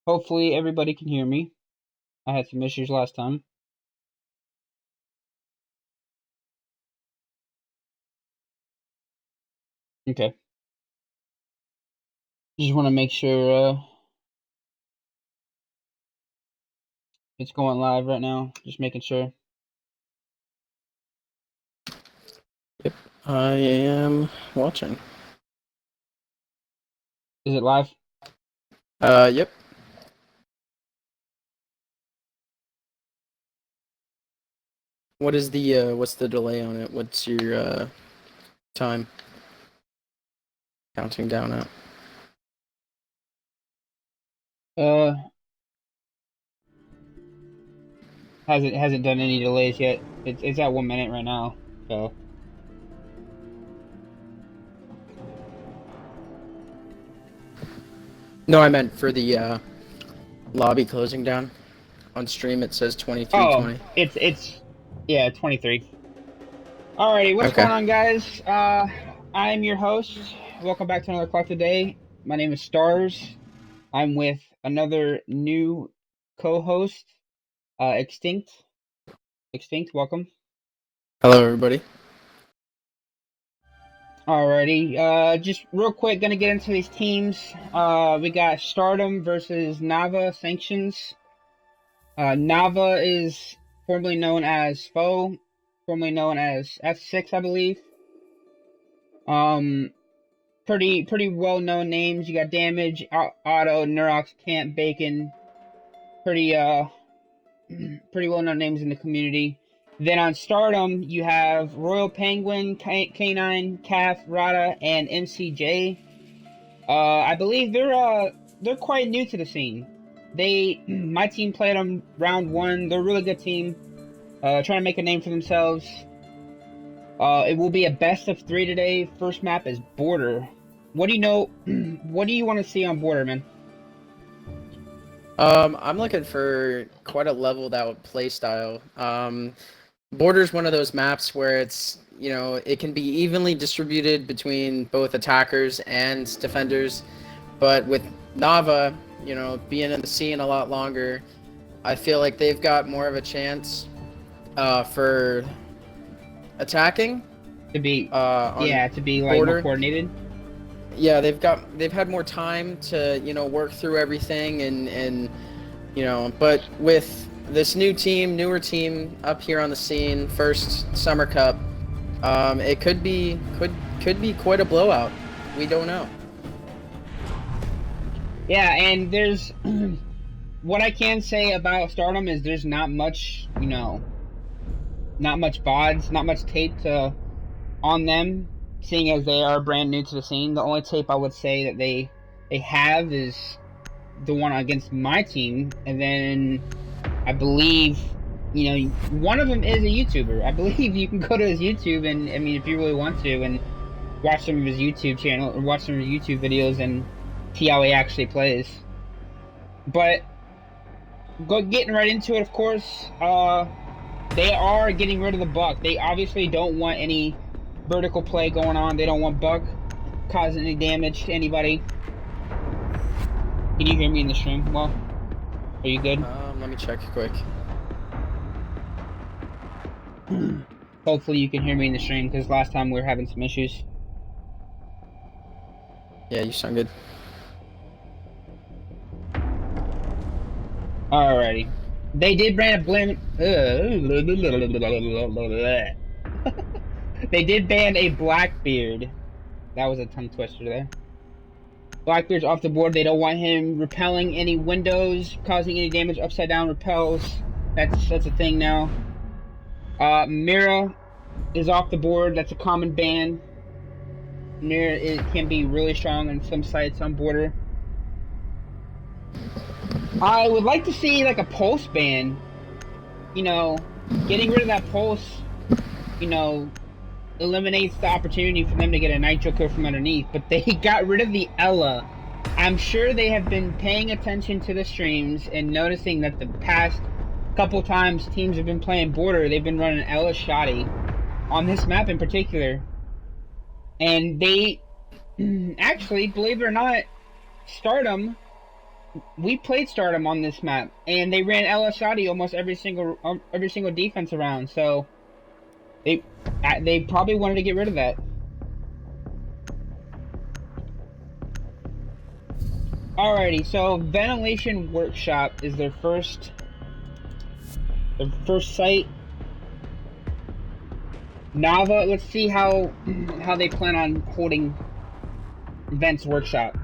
Hopefully everybody can hear me. I had some issues last time. Okay. Just want to make sure it's going live right now. Just making sure. Yep, I am watching. Is it live? Yep. What is the what's the delay on it? What's your time counting down at? Uh, hasn't done any delays yet. It's at 1 minute right now. So No, I meant for the lobby closing down. On stream it says 23:20. it's yeah 23. Alrighty, what's Okay. going on, guys? I'm your host. Welcome back to another Collective Day. My name is Stars. I'm with another new co-host, Extinct. Extinct, welcome. Hello, everybody. Alrighty, just real quick, gonna get into these teams. We got Stardom versus Nava Sanctions. Nava is formerly known as Foe, formerly known as F6, I believe. Pretty well-known names. You got Damage, Auto, Neurox, Camp, Bacon. Pretty pretty well-known names in the community. Then on Stardom, you have Royal Penguin, K9, Calf, Rada, and MCJ. I believe they're quite new to the scene. My team played them round one. They're a really good team. Trying to make a name for themselves. It will be a best of 3 today. First map is Border. What do you know? What do you want to see on Border, man? I'm looking for quite a leveled out play style. Border's one of those maps where it's, it can be evenly distributed between both attackers and defenders, but with Nava, being in the scene a lot longer, I feel like they've got more of a chance for attacking. To be to be like Border. more coordinated. Yeah, they've had more time to work through everything and but with this newer team up here on the scene, first Summer Cup, it could be quite a blowout. We don't know. Yeah, and there's what I can say about Stardom is there's not much, not much VODs, not much tape on them, seeing as they are brand new to the scene. The only tape I would say that they have is the one against my team, and then I believe, one of them is a YouTuber. I believe you can go to his YouTube and, I mean, if you really want to, and watch some of his YouTube channel, or watch some of his YouTube videos and see how he actually plays. But, getting right into it, of course, they are getting rid of the Buck. They obviously don't want any vertical play going on. They don't want Buck causing any damage to anybody. Can you hear me in the stream? Well, are you good? Let me check quick. Hopefully you can hear me in the stream, because last time we were having some issues. Yeah, you sound good. Alrighty. They did ban a They did ban a Blackbeard. That was a tongue twister there. Blackbeard's off the board. They don't want him repelling any windows, causing any damage. Upside down repels. That's a thing now. Mira is off the board. That's a common ban. Mira can be really strong on some sites on Border. I would like to see like a pulse ban. Getting rid of that pulse, eliminates the opportunity for them to get a nitro kill from underneath. But they got rid of the Ella. I'm sure they have been paying attention to the streams and noticing that the past couple times teams have been playing Border, they've been running Ella Shoddy on this map in particular. And they actually, believe it or not, Stardom we played Stardom on this map, and they ran LSRD almost every single defense around. So they probably wanted to get rid of that. Alrighty, so Ventilation Workshop is their first site. Nava, let's see how they plan on holding Vent's Workshop.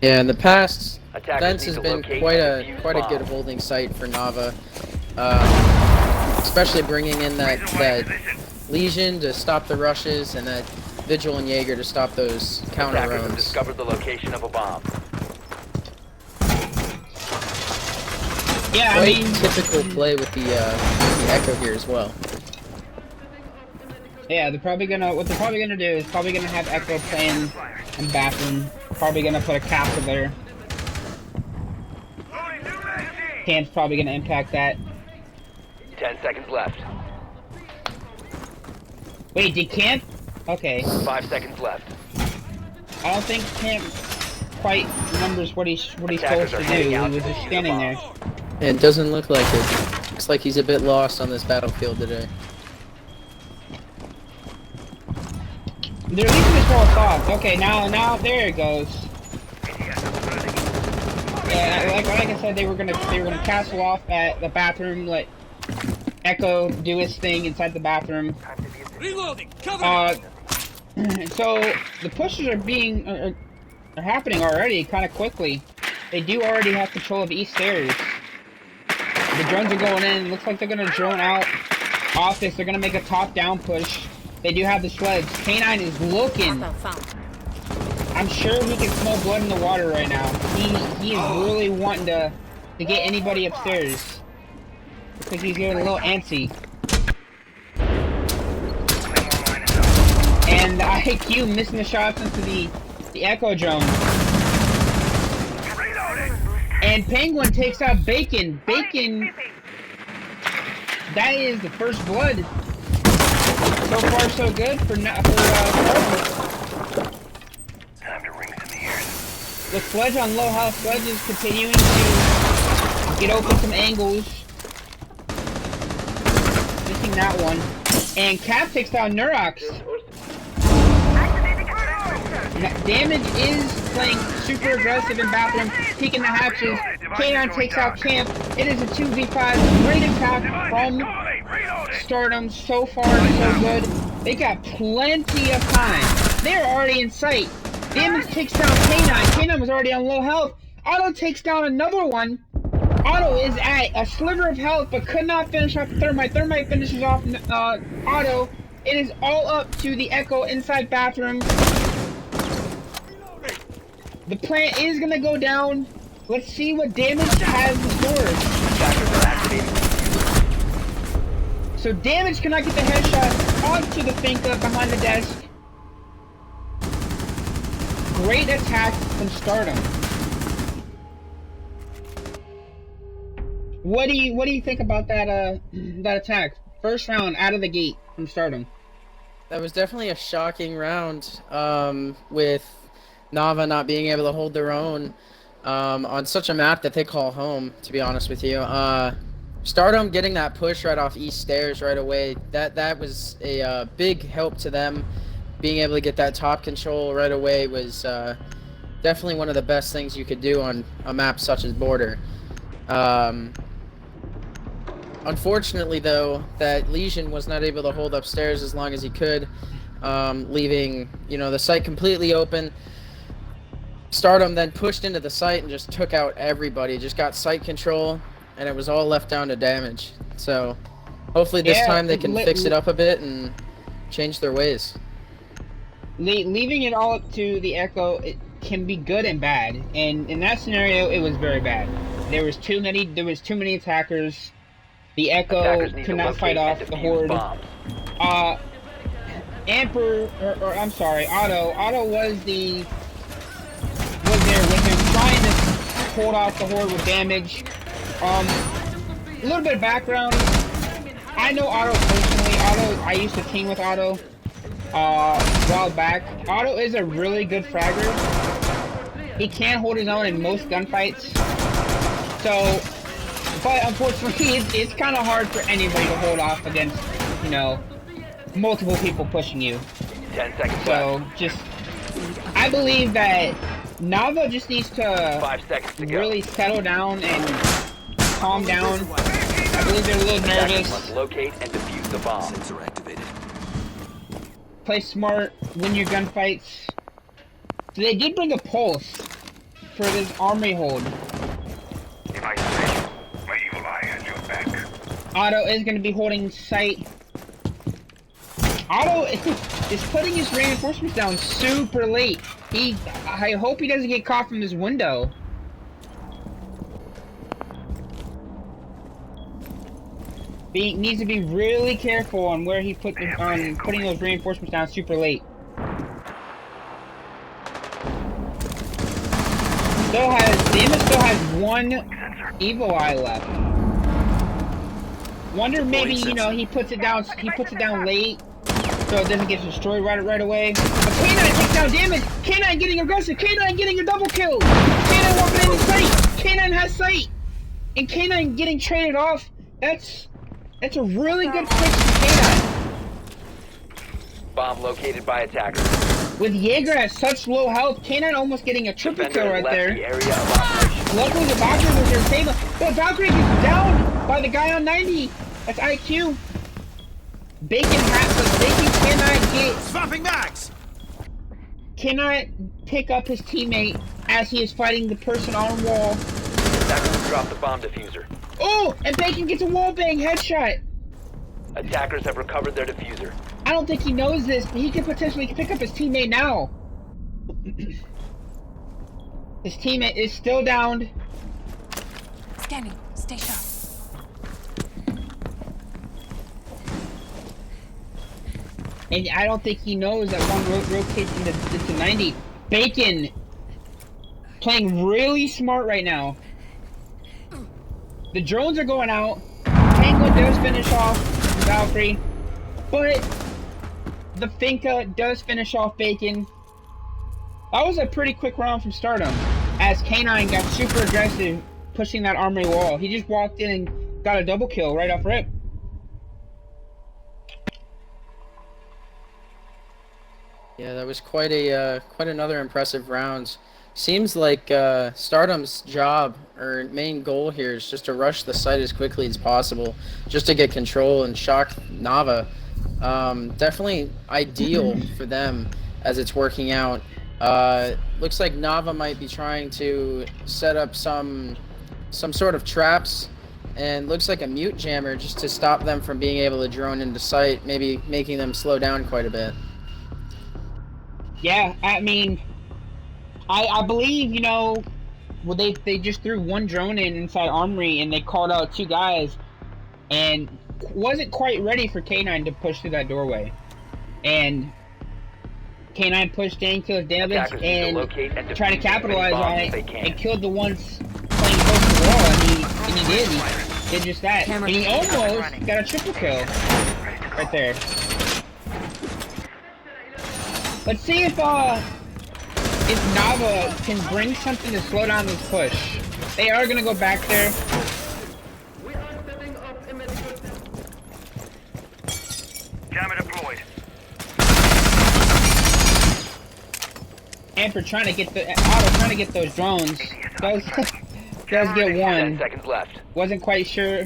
Yeah, in the past, Attackers Vents need has to been locate quite and a defuse good bombs. holding site for Nava, especially bringing in that Legion to stop the rushes and that Vigil and Jaeger to stop those counter Attackers have roams. discovered the location of a bomb. Yeah, I Quite mean, typical play with the Echo here as well. yeah, what they're probably gonna do is probably gonna have Echo playing in bathroom. Probably gonna put a capsule there. Camp's probably gonna impact that. 10 seconds left. Wait, did Camp? Okay. 5 seconds left. I don't think Camp quite remembers what he's Attackers supposed are to do. heading He out was to just defuse standing the there. bomb. It doesn't look like it. Looks like he's a bit lost on this battlefield today. They're leaving this wall soft. Okay, now there it goes. Yeah, like I said, they were gonna castle off at the bathroom, let Echo do his thing inside the bathroom. Reloading. Cover me. So the pushes are happening already, kind of quickly. They do already have control of east stairs. The drones are going in. Looks like they're gonna drone out office. They're gonna make a top-down push. They do have the sleds. K9 is looking. I'm sure he can smell blood in the water right now. He is really wanting to get anybody upstairs. Looks like he's getting a little antsy. And the IQ missing the shots into the Echo drone. And Penguin takes out Bacon. Bacon, that is the first blood. So far, so good for Stardom. Time to ring some ears. The Sledge on low health. Sledge is continuing to get open some angles. Missing that one. And Cap takes down Nurox. Damage is playing super aggressive in bathroom, peeking the hatches. K9 takes out Camp. It is a 2v5. Great attack from Stardom. So far, so good. They got plenty of time. They're already in sight. Damage takes down K9. K9 was already on low health. Otto takes down another one. Otto is at a sliver of health, but could not finish off Thermite. Thermite finishes off Otto. It is all up to the Echo inside bathroom. The plant is gonna go down. Let's see what damage has in store. Attackers are activating. So damage cannot get the headshot onto the Finka behind the desk. Great attack from Stardom. What do you think about that that attack? First round out of the gate from Stardom. That was definitely a shocking round, with Nava not being able to hold their own on such a map that they call home, to be honest with you. Stardom getting that push right off east stairs right away, that was a big help to them. Being able to get that top control right away was definitely one of the best things you could do on a map such as Border. Unfortunately, though, that Legion was not able to hold upstairs as long as he could, leaving the site completely open. Stardom then pushed into the site and just took out everybody. Just got site control, and it was all left down to damage. So hopefully this time they can fix it up a bit and change their ways. Leaving it all up to the Echo, it can be good and bad. And in that scenario, it was very bad. There was too many attackers. The Echo Attackers need could to not locate fight off and the defuse Horde. bombs. I'm sorry, Otto was there with him trying to hold off the Horde with damage. A little bit of background. I know Otto personally. I used to team with Otto. while back. Otto is a really good fragger. He can hold his own in most gunfights. So, but unfortunately, it's kind of hard for anybody to hold off against, you know, multiple people pushing you. 10 seconds So, left. just, I believe that Nava just needs to 5 seconds to go. really settle down and calm down. I believe they're a little Attackers nervous. must locate and defuse the bomb. Sensor activated. Play smart, win your gunfights. So they did bring a pulse for this armory hold. My evil eye has your back. Otto is going to be holding sight. Otto is putting his reinforcements down super late. I hope he doesn't get caught from his window. He needs to be really careful on where he putting those reinforcements down super late. The image still has one evil eye left. Wonder maybe, you know, he puts it down late so it doesn't get destroyed right away. But K9 takes down damage. K9 getting aggressive. K9 getting a double kill. K9 walking in sight. K9 has sight. And K9 getting traded off. That's a really good fix for K9. Bomb located by attackers. With Jaeger at such low health, K9 almost getting a triple Defender kill right left there. the area of operation. Luckily the Valkyrie was there to save him. But Valkyrie is down by the guy on 90. That's IQ. Bacon Swapping mags! cannot pick up his teammate as he is fighting the person on wall. Attackers drop the bomb diffuser. Oh, and Bacon gets a wall bang headshot. Attackers have recovered their diffuser. I don't think he knows this, but he could potentially pick up his teammate now. His teammate is still downed. Scanning. Stay sharp. And I don't think he knows that one rotates into 90. Bacon playing really smart right now. The drones are going out. Penguin does finish off Valkyrie. But the Finka does finish off Bacon. That was a pretty quick round from Stardom. As K9 got super aggressive pushing that armory wall. He just walked in and got a double kill right off rip. Yeah, that was quite another impressive round. Seems like Stardom's job or main goal here is just to rush the site as quickly as possible, just to get control and shock Nava. Definitely ideal for them as it's working out. Looks like Nava might be trying to set up some sort of traps, and looks like a mute jammer just to stop them from being able to drone into sight, maybe making them slow down quite a bit. Yeah, I mean, I believe, you know, well, they just threw one drone inside Armory and they called out two guys and wasn't quite ready for K9 to push through that doorway. And K9 pushed in, killed damage, and tried to capitalize on it and killed the ones playing close to the wall, and he did. He did just that. And he almost got a triple kill right there. Let's see if Nava can bring something to slow down this push. They are gonna go back there. Jammer deployed. And for trying to get trying to get those drones. Does get 10 one. seconds left. Wasn't quite sure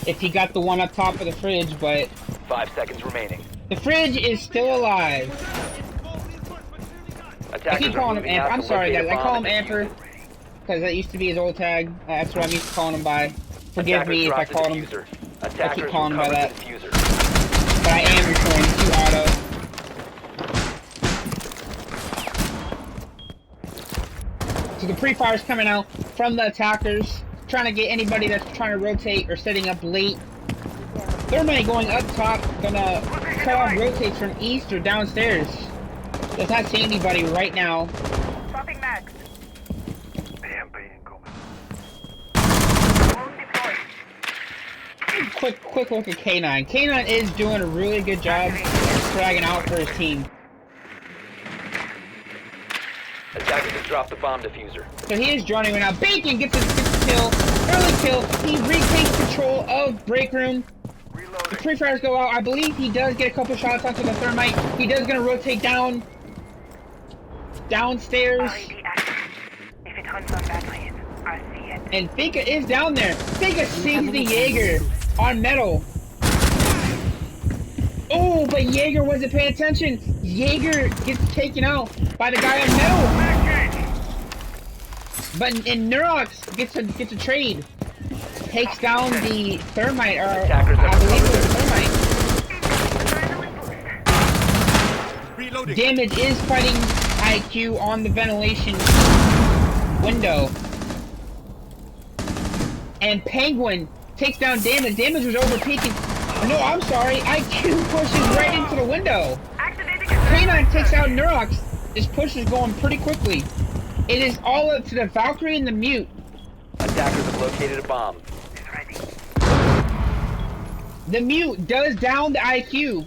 if he got the one up top of the fridge, but 5 seconds remaining. the fridge is still alive. I Attackers keep calling him moving Amper. out I'm to sorry, locate guys. a I call bomb him and defuse Amper because that used to be his old tag. That's what I'm used to calling him by. Forgive me if I Attackers called dropped him, the diffuser. Attackers calling him by recovered that. the diffuser. but I am referring to Otto. So the pre-fire's coming out from the attackers, trying to get anybody that's trying to rotate or setting up late. Thermite going up top, gonna cut off rotates from east or downstairs. Does not see anybody right now. Swapping mags. Quick look at K9. K9 is doing a really good job fragging out for his team. Attackers have dropped the bomb diffuser. So he is droning right now. Bacon gets a kill. Early kill. He retakes control of break room. The pre-fires go out. I believe he does get a couple shots onto the thermite. He does gonna rotate downstairs. If it hunts on batteries, I see it. And Fika is down there. Fika sees the Jaeger on metal. Oh, but Jaeger wasn't paying attention. Jaeger gets taken out by the guy on metal. But and Nurox gets a trade. Takes down the thermite, or I believe it was thermite. Reloading. Damage is fighting IQ on the ventilation window. And Penguin takes down Damage. Damage was over peaking. No, I'm sorry. IQ pushes right into the window. K9 takes out Nurox. This push is going pretty quickly. It is all up to the Valkyrie and the Mute. Attackers have located a bomb. The Mute does down the IQ.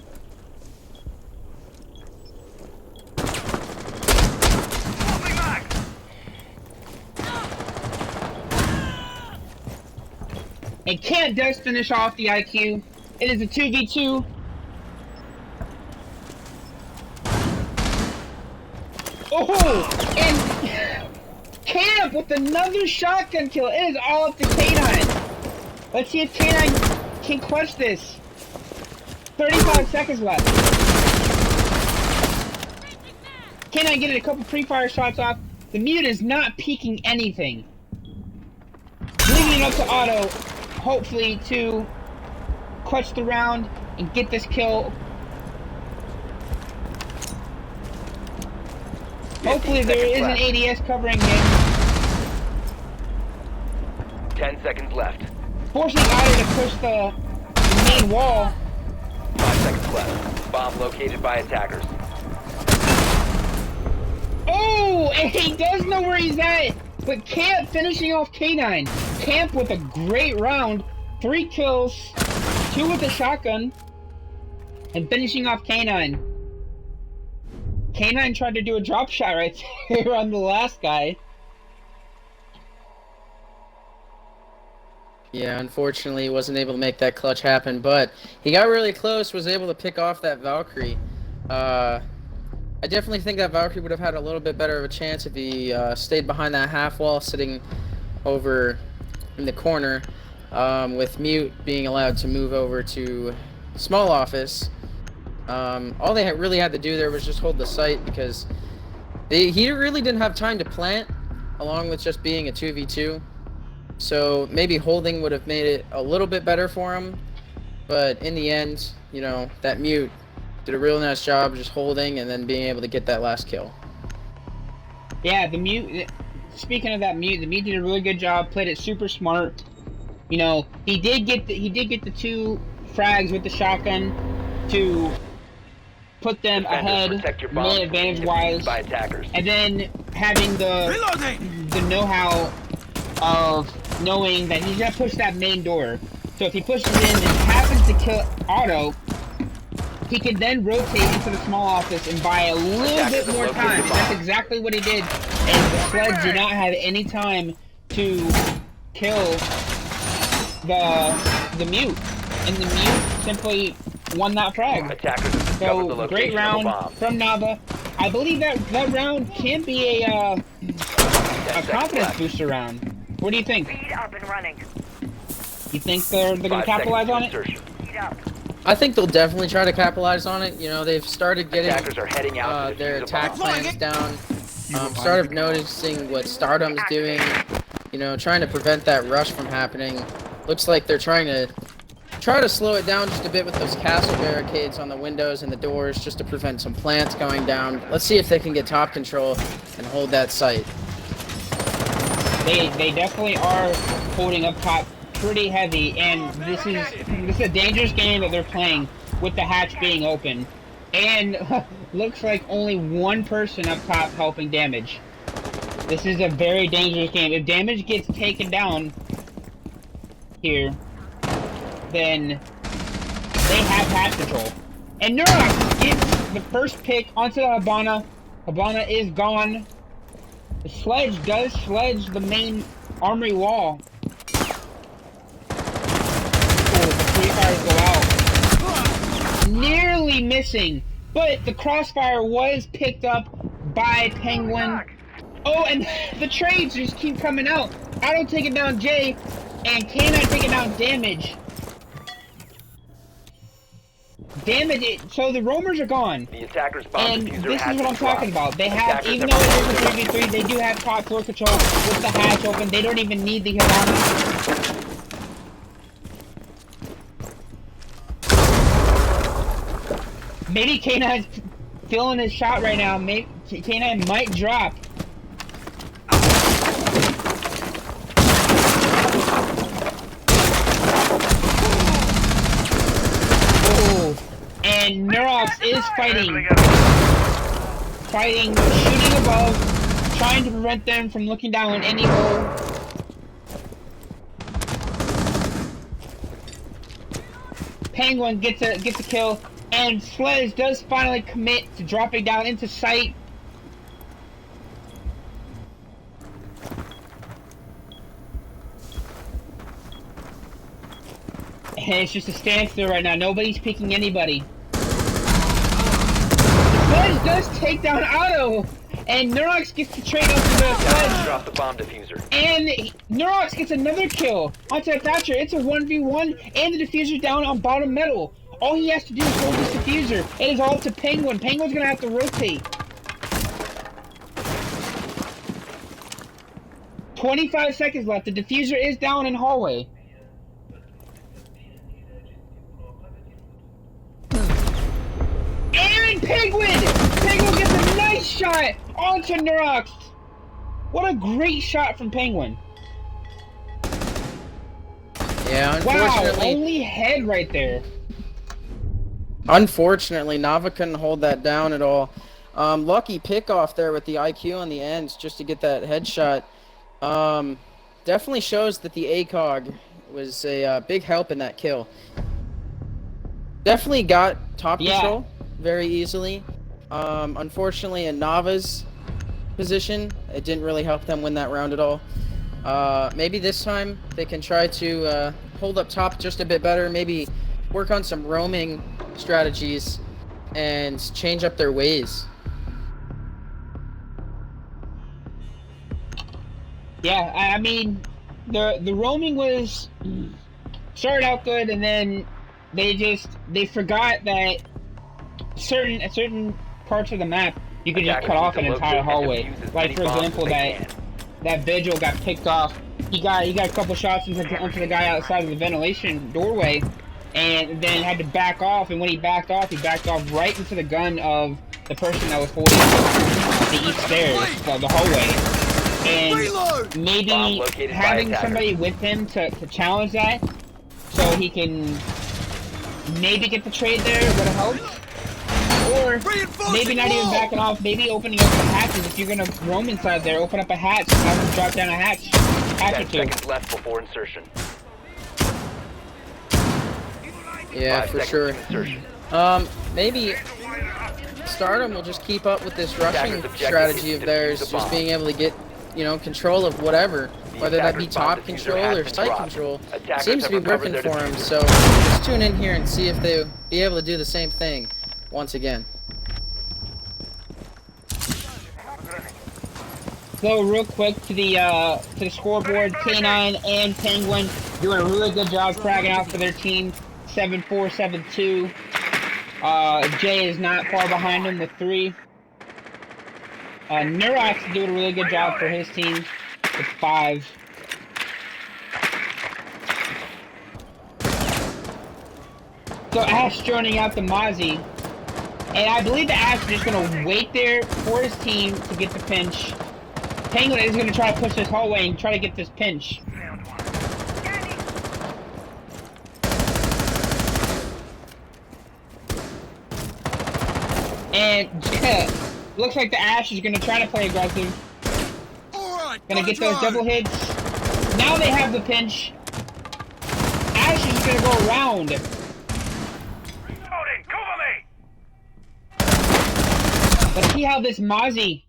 And Kant does finish off the IQ. It is a 2v2. Oh! And Camp with another shotgun kill. It is all up to K9. Let's see if K9 can clutch this. 35 seconds left. K9 getting a couple pre-fire shots off. The Mute is not peeking anything. Leaving it up to Otto, hopefully to clutch the round and get this kill. Hopefully there is an ADS covering him. 10 seconds left. Forcing Otto to push the main wall. 5 seconds left. Bomb located by attackers. Oh, and he does know where he's at. But Camp finishing off K9. Camp with a great round. 3 kills, 2 with a shotgun, and finishing off K9. K9 tried to do a drop shot right there on the last guy. Yeah, unfortunately, he wasn't able to make that clutch happen, but he got really close, was able to pick off that Valkyrie. I definitely think that Valkyrie would have had a little bit better of a chance if he stayed behind that half wall, sitting over in the corner, with Mute being allowed to move over to small office. All they really had to do there was just hold the site, because he really didn't have time to plant, along with just being a 2v2. So maybe holding would have made it a little bit better for him, but in the end, you know, that Mute did a real nice job just holding and then being able to get that last kill. Yeah, the Mute, speaking of that Mute, the Mute did a really good job, played it super smart. You know, he did get the 2 frags with the shotgun to put them ahead, main advantage wise, and then having the know-how of knowing that he's gonna push that main door. So if he pushes in and happens to kill Otto, he can then rotate into the small office and buy a little bit more time. And that's exactly what he did. And the Sleds did not have any time to kill the Mute, and the Mute simply won that frag. So great round from Nava. I believe that round can be a confidence booster round. What do you think? Speed up and running. You think they're gonna capitalize on it? Speed up. I think they'll definitely try to capitalize on it. You know, they've started getting their attack plans down. Started noticing what Stardom's doing. You know, trying to prevent that rush from happening. Looks like they're trying to slow it down just a bit with those castle barricades on the windows and the doors, just to prevent some plants going down. Let's see if they can get top control and hold that site. They definitely are holding up top pretty heavy, and this is a dangerous game that they're playing with the hatch being open. And looks like only one person up top helping Damage. This is a very dangerous game. If Damage gets taken down here, then they have hatch control. And Neurox gets the first pick onto the Habana. Habana is gone. The sledge does sledge the main armory wall. Oh, the free fires go out. Nearly missing, but the crossfire was picked up by Penguin. Oh, and the trades just keep coming out. Auto taking down Jay, and K9 taking down Damage. Damage, so the roamers are gone. The attacker's bomb And diffuser this has is what I'm been dropped. talking about. They have, Attackers even have though it recovered is a 3v3, they do have top floor control with the hatch open. They don't even need the Habana. Maybe K9's feeling his shot right now. Maybe K9 might drop. Oh, and Neurox is fighting, shooting above, trying to prevent them from looking down any hole. Penguin gets a kill. And Sledge does finally commit to dropping down into sight. And it's just a standstill right now. Nobody's picking anybody. Sledge does take down Otto. And Neurox gets to trade onto the Sledge. Drop the bomb diffuser. And Neurox gets another kill onto Thatcher. It's a 1v1. And the diffuser's down on bottom metal. All he has to do is hold this diffuser. It is all up to Penguin. Penguin's gonna have to rotate. 25 seconds left. The diffuser is down in hallway. And Penguin! Penguin gets a nice shot onto Neurox. What a great shot from Penguin. Yeah, Wow, unfortunately. only head right there. Unfortunately, Nava couldn't hold that down at all. Lucky pickoff there with the IQ on the ends just to get that headshot. Definitely shows that the ACOG was a big help in that kill. Definitely got top control very easily. Unfortunately, in Nava's position, it didn't really help them win that round at all. Maybe this time they can try to hold up top just a bit better. Maybe work on some roaming strategies and change up their ways. Yeah, I mean, the roaming was started out good, and then they forgot that certain parts of the map you could just cut off an entire hallway. Like for example, that vigil got picked off. He got a couple shots into the guy outside of the ventilation doorway, and then had to back off. And when he backed off right into the gun of the person that was holding the east stairs, the hallway. And maybe having somebody with him to challenge that, so he can maybe get the trade there would have helped. Or maybe not even backing off, maybe opening up the hatches. If you're gonna roam inside there, open up a hatch, have him drop down a hatch. 10 seconds left before insertion. Yeah, 5 for seconds sure. to insertion. Maybe Stardom will just keep up with this rushing strategy of theirs, just being able to get, control of whatever, whether that be top control or site control. Seems to be working for him, so let's tune in here and see if they'll be able to do the same thing once again. Go real quick to the scoreboard. K9 and Penguin doing a really good job fragging out for their team. 7-4, 7-2. Jay is not far behind him with 3. Neurox is doing a really good job for his team with 5. So Ash joining out the Mozzie. And I believe the Ash is just going to wait there for his team to get the pinch. Penguin is going to try to push this hallway and try to get this pinch. And looks like the Ash is going to try to play aggressive. Going to get those double hits. Now they have the pinch. Ash is going to go around. Let's see how this Mozzie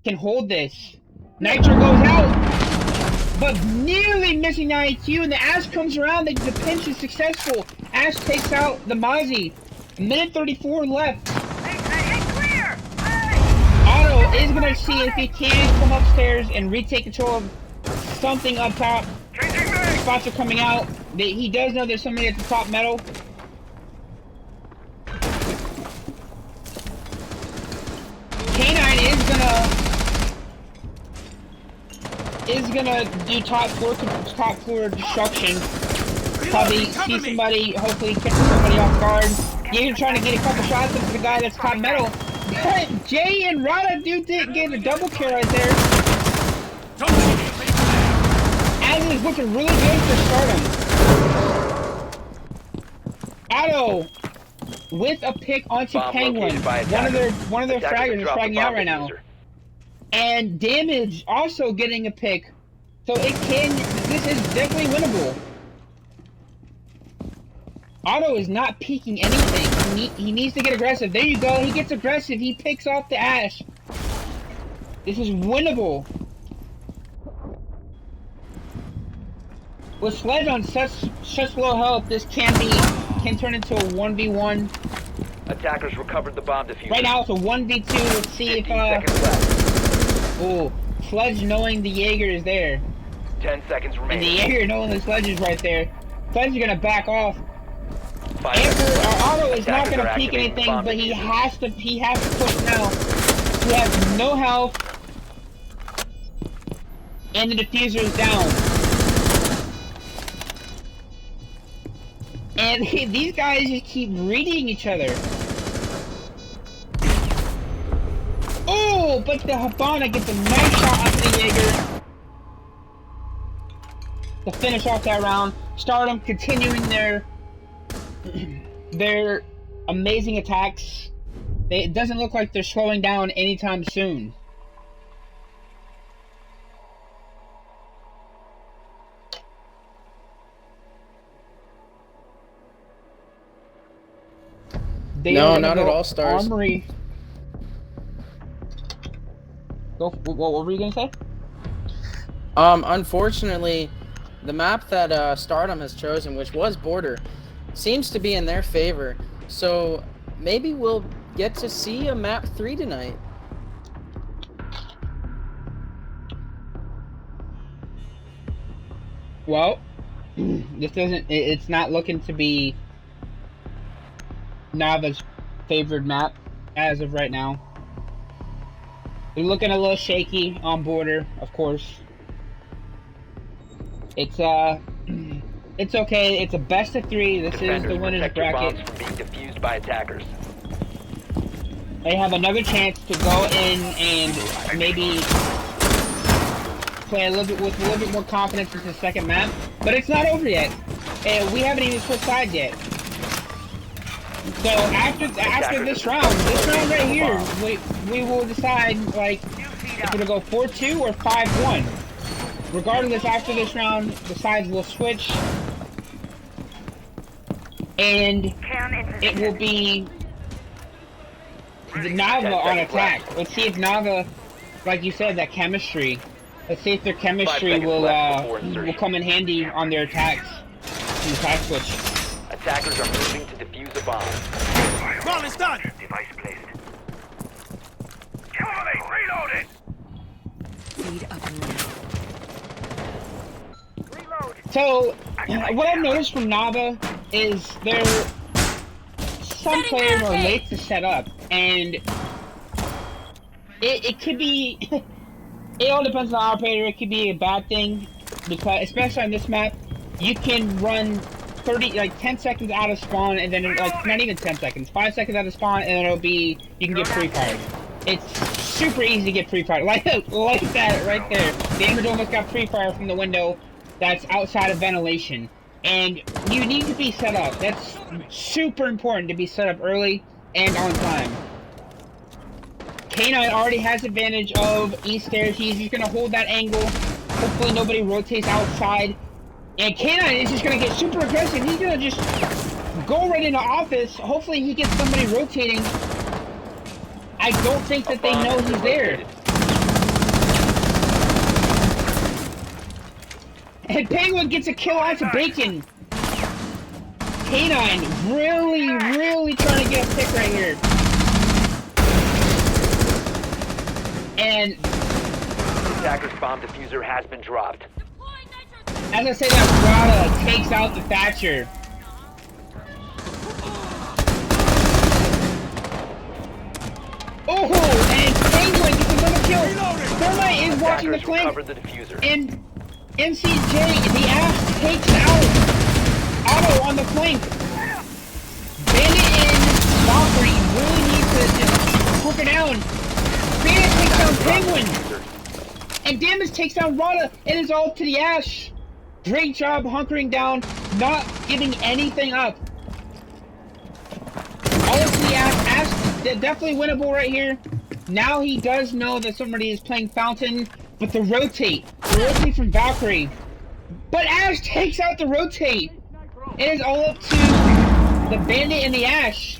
can hold this. Nitro goes out, but nearly missing the IQ, and the Ash comes around. The pinch is successful. Ash takes out the Mozzie. A minute 34 left. Clear! Otto is going to see if he can come upstairs and retake control of something up top. Spots are coming out. He does know there's somebody at the top metal. K9 is gonna do top floor destruction. Probably see somebody, hopefully catch somebody off guard. You're trying to get a couple shots into the guy that's top metal. But Jay and Rada do get a double kill right there. As is looking really good for Stardom. Otto with a pick onto Bomb Penguin. located by One of their Attackers fraggers is dropped the fragging bomb out right now. diffuser. And Damage also getting a pick. So this is definitely winnable. Otto is not peeking anything. He needs to get aggressive. There you go. He gets aggressive. He picks off the Ash. This is winnable. With Sledge on such low health, this can turn into a 1v1. Attackers recovered the bomb diffuser. Right now it's a 1v2. Let's see 15 seconds left. Oh, Sledge knowing the Jaeger is there. 10 seconds And the remaining. Jaeger knowing the Sledge is right there. Sledge is gonna back off. 5 seconds left. Otto is not Attackers gonna are peek activating the anything, bomb but he diffuser. has to push now. He has no health. And the diffuser is down. And these guys just keep reading each other. Oh, but the Habana gets a nice shot onto the Jaeger to finish off that round. Stardom continuing their amazing attacks. It doesn't look like they're slowing down anytime soon. No, not at all, Stars. Armory. What were you gonna say? Unfortunately, the map that Stardom has chosen, which was Border, seems to be in their favor. So maybe we'll get to see a map 3 tonight. Well, it's not looking to be Nava's favored map as of right now. They're looking a little shaky on Border, of course. It's it's okay. It's a best of 3. This is the Defenders, winner's protect your bracket. bombs from being defused by attackers. They have another chance to go in and maybe play a little bit more confidence into the second map, but it's not over yet. And we haven't even switched sides yet. So after this round right here, we will decide like if it'll go 4-2 or 5-1. Regardless, after this round, the sides will switch, and it will be the Nava on attack. Let's see if Nava, like you said, that chemistry. Let's see if their chemistry will come in handy on their attacks. The attack switch. Attackers are moving to defuse a bomb. Bomb is done. Device placed. Charlie, reloaded! Feed up and running. So, what I've noticed from Nava is some players are late to set up, and it could be, it all depends on the operator. It could be a bad thing, because especially on this map, you can run 10 seconds out of spawn, and then not even 10 seconds, 5 seconds out of spawn, and then it'll be, you can get pre-fired. It's super easy to get pre-fired, like that right there. Damage almost got pre-fired from the window that's outside of ventilation, and you need to be set up. That's super important to be set up early and on time. K9 already has advantage of east stairs. He's just gonna hold that angle. Hopefully nobody rotates outside. And K9 is just gonna get super aggressive. He's gonna just go right into office. Hopefully he gets somebody rotating I don't think that they know he's there. And Penguin gets a kill onto Bacon. K9 really trying to get a pick right here. And Attacker's bomb diffuser has been dropped. as I say that, Rada takes out the Thatcher. Oh, and Penguin gets another kill. Thermite is watching the Attackers flank. recovered the diffuser. And MCJ, the ass takes out Otto on the flank. Bandit and Valkyrie really need to just hook her down. Bandit takes down Penguin. And Damage takes down Rada and is all to the Ash. Great job hunkering down, not giving anything up. All to the Ash. Ash definitely winnable right here. Now he does know that somebody is playing Fountain, but the rotate from Valkyrie. But Ash takes out the rotate. It is all up to the Bandit and the Ash.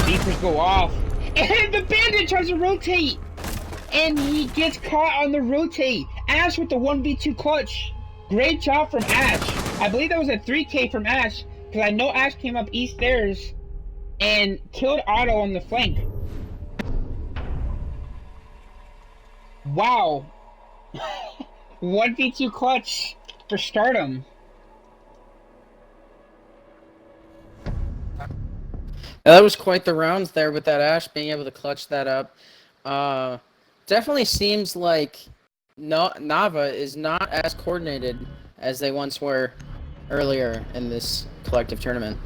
Beepers go off. And the Bandit tries to rotate. And he gets caught on the rotate. Ash with the 1v2 clutch. Great job from Ash. I believe that was a 3K from Ash. Because I know Ash came up east stairs and killed Otto on the flank. Wow. 1v2 clutch for Stardom. Yeah, that was quite the rounds there with that Ash being able to clutch that up. Definitely seems like Nava is not as coordinated as they once were earlier in this collective tournament.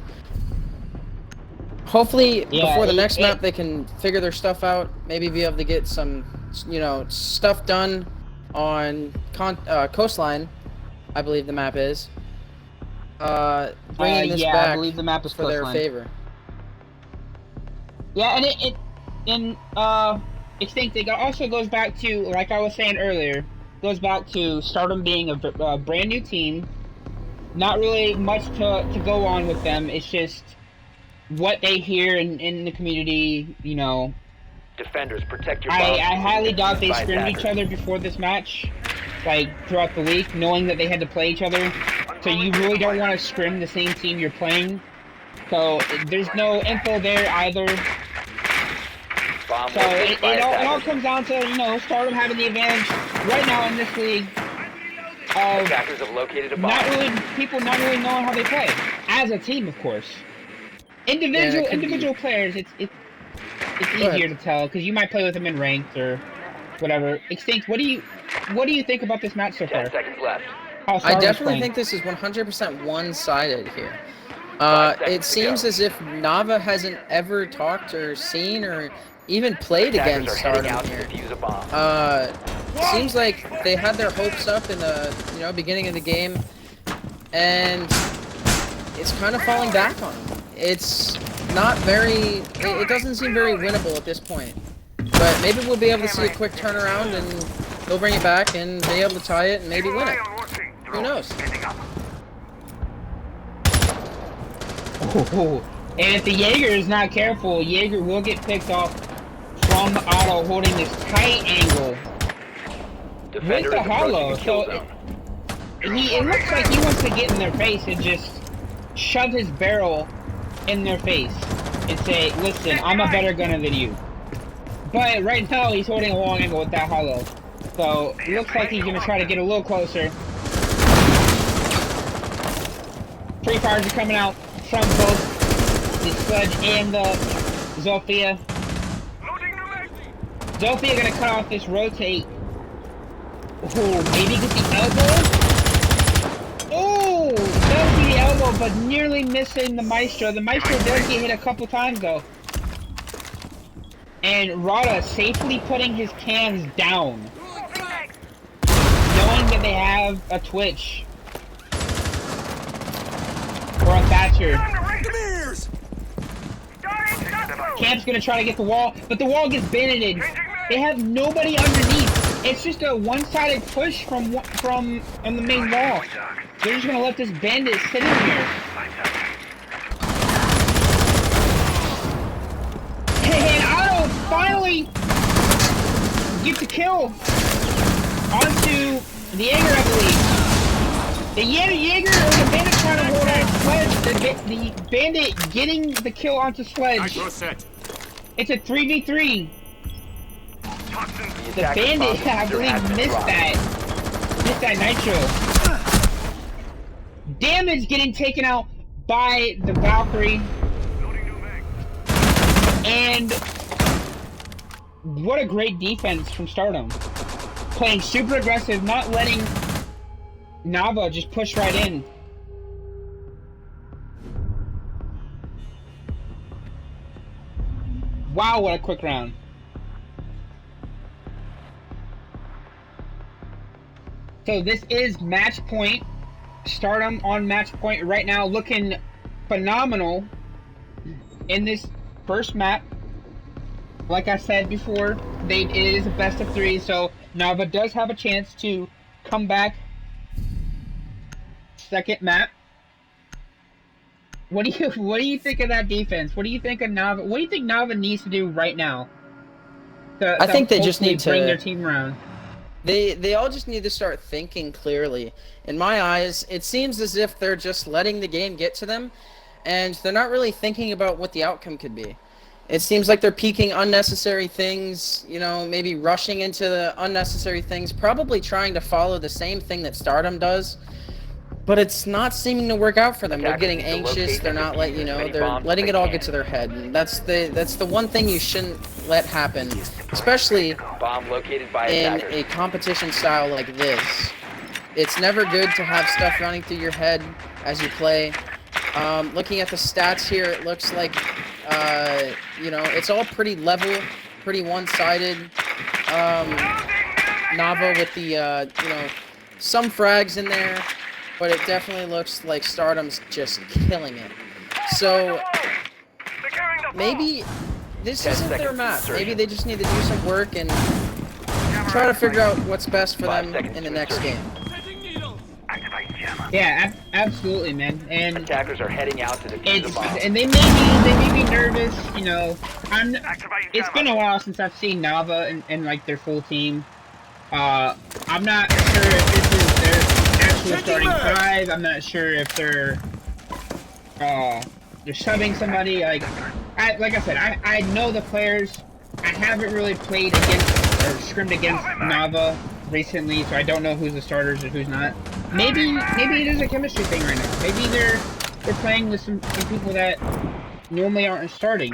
Hopefully, before the next map, they can figure their stuff out. Maybe be able to get some, stuff done on Coastline. I believe the map is. Bringing this back I believe the map is for their Coastline. favor. Yeah, and Extinct, it also goes back to, like I was saying earlier, goes back to Stardom being a brand new team. Not really much to go on with them. It's just what they hear in the community, Defenders, protect your I bombs. highly doubt they By scrimmed each attackers. other before this match, like throughout the week, knowing that they had to play each other. So you really don't want to scrim the same team you're playing. So there's no info there either. Bomb So located it by all attackers. comes down to, Stardom having the advantage right now in this league of Attackers have located a bomb. people not really knowing how they play. As a team, of course. Individual players, it's easier to tell, because you might play with them in ranked or whatever. Extinct, what do you think about this match so far? 10 seconds left. How I Stardom's definitely playing? think this is 100% one-sided here. 5 seconds It to seems go. as if Nava hasn't ever talked or seen or even played Attackers against are heading Stardom out to here. defuse a bomb. Seems like they had their hopes up in the beginning of the game, and it's kind of falling back on them. It's not very. It doesn't seem very winnable at this point. But maybe we'll be able to see a quick turnaround, and they'll bring it back and be able to tie it and maybe win it. Who knows? Oh, and if the Jaeger is not careful, Jaeger will get picked off from Otto holding this tight angle Defender with the is approaching hollow. the kill So zone. it looks like he wants to get in their face and just shove his barrel in their face and say, listen, I'm a better gunner than you. But right now he's holding a long angle with that hollow. So it looks like he's going to try to get a little closer. Free fires are coming out from both the Sludge and the Zofia. Zofia going to cut off this rotate. Oh, maybe get the elbow? Oh, does be the elbow, but nearly missing the Maestro. The Maestro does get hit a couple times, though. And Rada safely putting his cans down. Knowing that they have a Twitch. Or a Thatcher. Camp's gonna try to get the wall, but the wall gets banded. They have nobody underneath. It's just a one-sided push from on the main wall. They're just gonna let this bandit sit in here. And Otto finally gets the kill onto the Jaeger, I believe. The Jaeger or the bandit trying to hold on Sledge. The bandit getting the kill onto Sledge. It's a 3v3. The bandit, I believe, missed that nitro. Damage getting taken out by the Valkyrie. And what a great defense from Stardom. Playing super aggressive, not letting Nava just push right in. Wow, what a quick round. So this is match point. Stardom on match point right now, looking phenomenal in this first map. Like I said before, it is a best of 3, so Nava does have a chance to come back. Second map. What do you think of that defense? What do you think of Nava? What do you think Nava needs to do right now? I think they just need to bring their team around. They all just need to start thinking clearly. In my eyes, it seems as if they're just letting the game get to them, and they're not really thinking about what the outcome could be. It seems like they're peeking unnecessary things, you know, maybe rushing into the unnecessary things, probably trying to follow the same thing that Stardom does, but it's not seeming to work out for them. They're getting anxious, they're not letting, you know, they're letting it all get to their head, and that's the one thing you shouldn't let happen, especially Bomb located by in attackers. a competition style like this. It's never good to have stuff running through your head as you play. Looking at the stats here, it looks like, you know, it's all pretty level, pretty one-sided. Nava with the, you know, some frags in there, but it definitely looks like Stardom's just killing it. So, maybe this isn't their map. Maybe they just need to do some work and try to figure out what's best for them in the next game. Yeah, absolutely, man. And Attackers are heading out to defuse the bomb. and they may be nervous, you know. It's been a while since I've seen Nava and like their full team. I'm not sure if this is their actual starting 5. I'm not sure if they're subbing somebody. Like I said, I know the players. I haven't really played against or scrimmed against Nava recently, so I don't know who's the starters and who's not. Maybe it is a chemistry thing right now. Maybe they're playing with some people that normally aren't starting.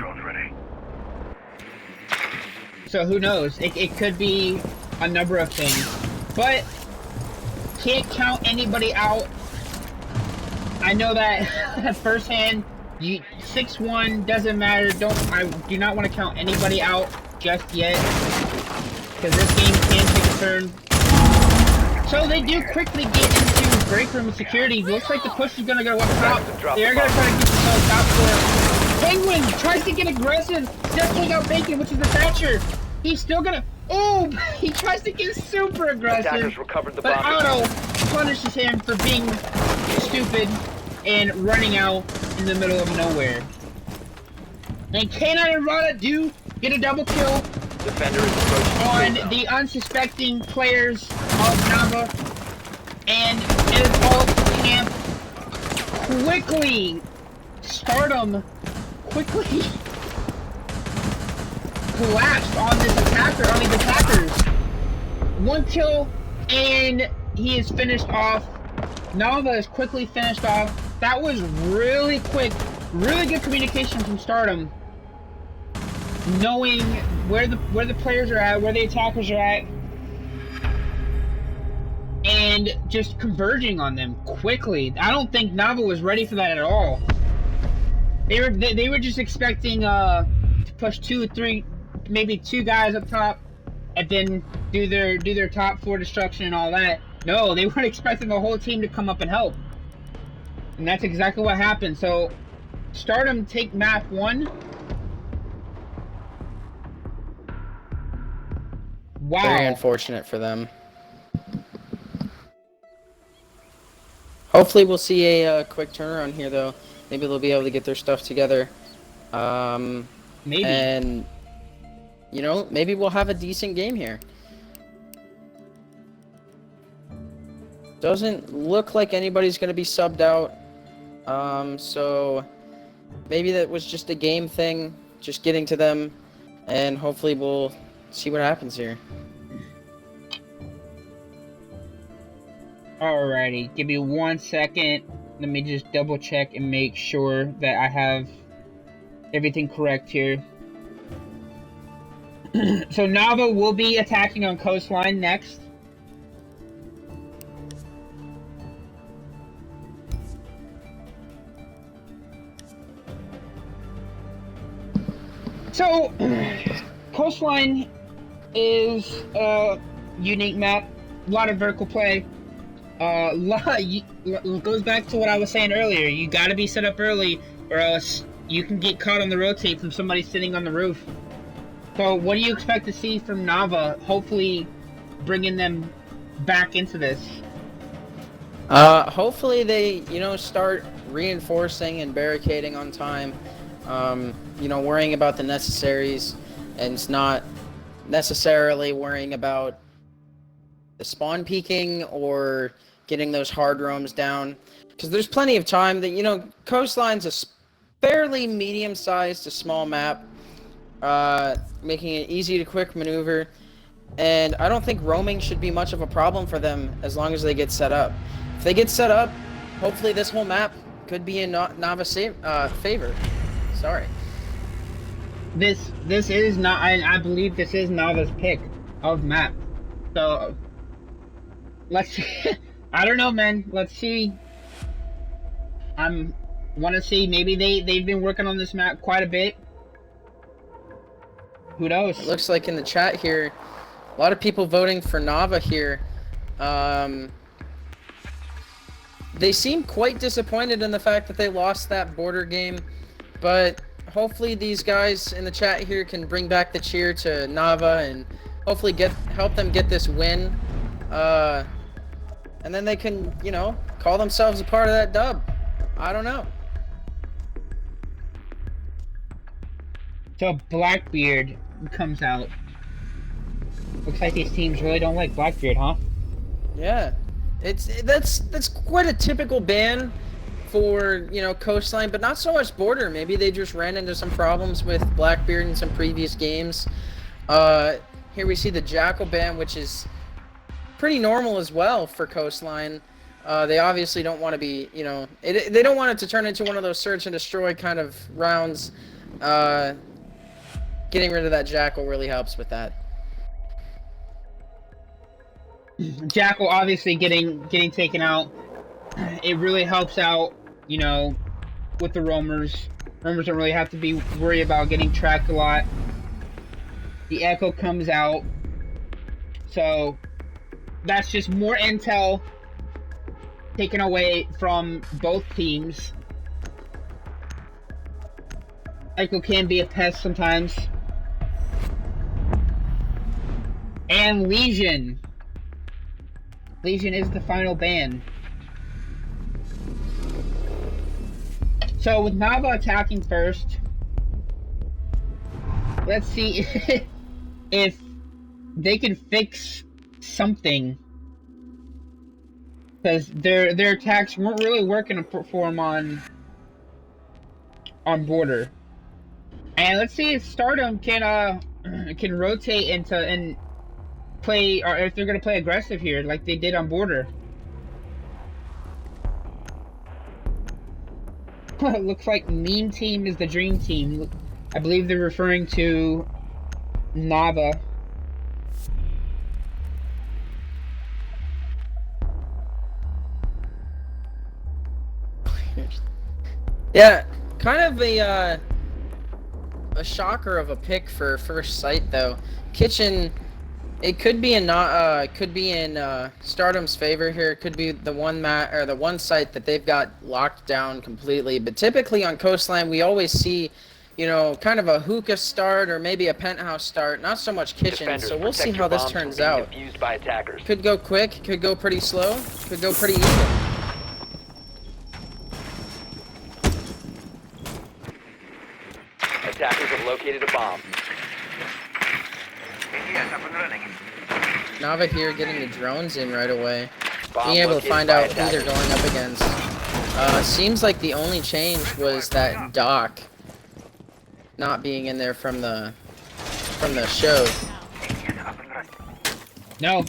So who knows? It could be a number of things, but can't count anybody out. I know that firsthand. 6-1 doesn't matter. I do not want to count anybody out just yet, because this game can take a turn. So they do quickly get into break room security. Looks like the push is gonna go up top. They're gonna try to get themselves top floor. Penguin tries to get aggressive. Does take out Bacon, which is the Thatcher. He's still gonna. Oh, he tries to get super aggressive. But Otto punishes him for being stupid and running out in the middle of nowhere. And K9 and Rada do get a double kill Defender is approaching on the unsuspecting players of Nava, and it is all camp. Quickly, Stardom quickly collapsed on this attacker, on these attackers. 1 kill, and he is finished off. Nava is quickly finished off. That was really quick, really good communication from Stardom, knowing where the players are at, where the attackers are at, and just converging on them quickly. I don't think Nava was ready for that at all. They were just expecting to push 2 or 3, maybe 2 guys up top, and then do their top 4 destruction and all that. No, they weren't expecting the whole team to come up and help, and that's exactly what happened. So Stardom take map 1. Wow. Very unfortunate for them. Hopefully we'll see a quick turnaround here, though. Maybe they'll be able to get their stuff together. Maybe. And, you know, maybe we'll have a decent game here. Doesn't look like anybody's going to be subbed out. So maybe that was just a game thing, just getting to them. And hopefully we'll see what happens here. Alrighty, give me 1 second. Let me just double check and make sure that I have everything correct here. So Nava will be attacking on coastline next. So coastline is a unique map, a lot of vertical play. Goes back to what I was saying earlier. You gotta be set up early, or else you can get caught on the rotate from somebody sitting on the roof. So, what do you expect to see from Nava? Hopefully, bringing them back into this. Hopefully they, you know, start reinforcing and barricading on time. You know, worrying about the necessaries, and it's not necessarily worrying about the spawn peaking or getting those hard roams down, because there's plenty of time. That, you know, coastline's a fairly medium-sized to small map, making it easy to quick maneuver, and I don't think roaming should be much of a problem for them as long as they get set up. If they get set up, hopefully this whole map could be in Nava's favor. Sorry. This is not. I believe this is Nava's pick of map. So let's see. I don't know, man. Let's see. Want to see. Maybe they've been working on this map quite a bit. Who knows? It looks like in the chat here, a lot of people voting for Nava here. They seem quite disappointed in the fact that they lost that border game, but hopefully these guys in the chat here can bring back the cheer to Nava and hopefully help them get this win. And then they can, you know, call themselves a part of that dub. I don't know. So Blackbeard comes out. Looks like these teams really don't like Blackbeard, huh? Yeah, that's quite a typical ban for, you know, coastline, but not so much border. Maybe they just ran into some problems with Blackbeard in some previous games. Here we see the Jackal ban, which is pretty normal as well for coastline. They obviously don't want to be, you know, they don't want it to turn into one of those search and destroy kind of rounds. Getting rid of that Jackal really helps with that. Jackal obviously getting taken out. It really helps out, you know, with the roamers. Roamers don't really have to be worried about getting tracked a lot. The Echo comes out. So that's just more intel taken away from both teams. Echo can be a pest sometimes. And Legion. Legion is the final ban. So with Nava attacking first, let's see if they can fix something, because their attacks weren't really working for them on border. And let's see if Stardom can rotate into and play, or if they're gonna play aggressive here like they did on border. Looks like Mean Team is the dream team. I believe they're referring to Nava. Yeah, kind of a shocker of a pick for first sight though. Kitchen, it could be in Stardom's favor here. It could be the one site that they've got locked down completely. But typically on coastline, we always see you know, kind of a hookah start or maybe a penthouse start, not so much kitchen. Defenders, So we'll see protect how your this bombs from turns being out. defused by attackers. Could go quick, could go pretty slow, could go pretty even. Attackers have located a bomb. Yes, up and running. Nava here getting the drones in right away. Bomb Being able to located find by out who they're attackers. going up against. Seems like the only change was that Doc not being in there from the show. Yes, up and running. No,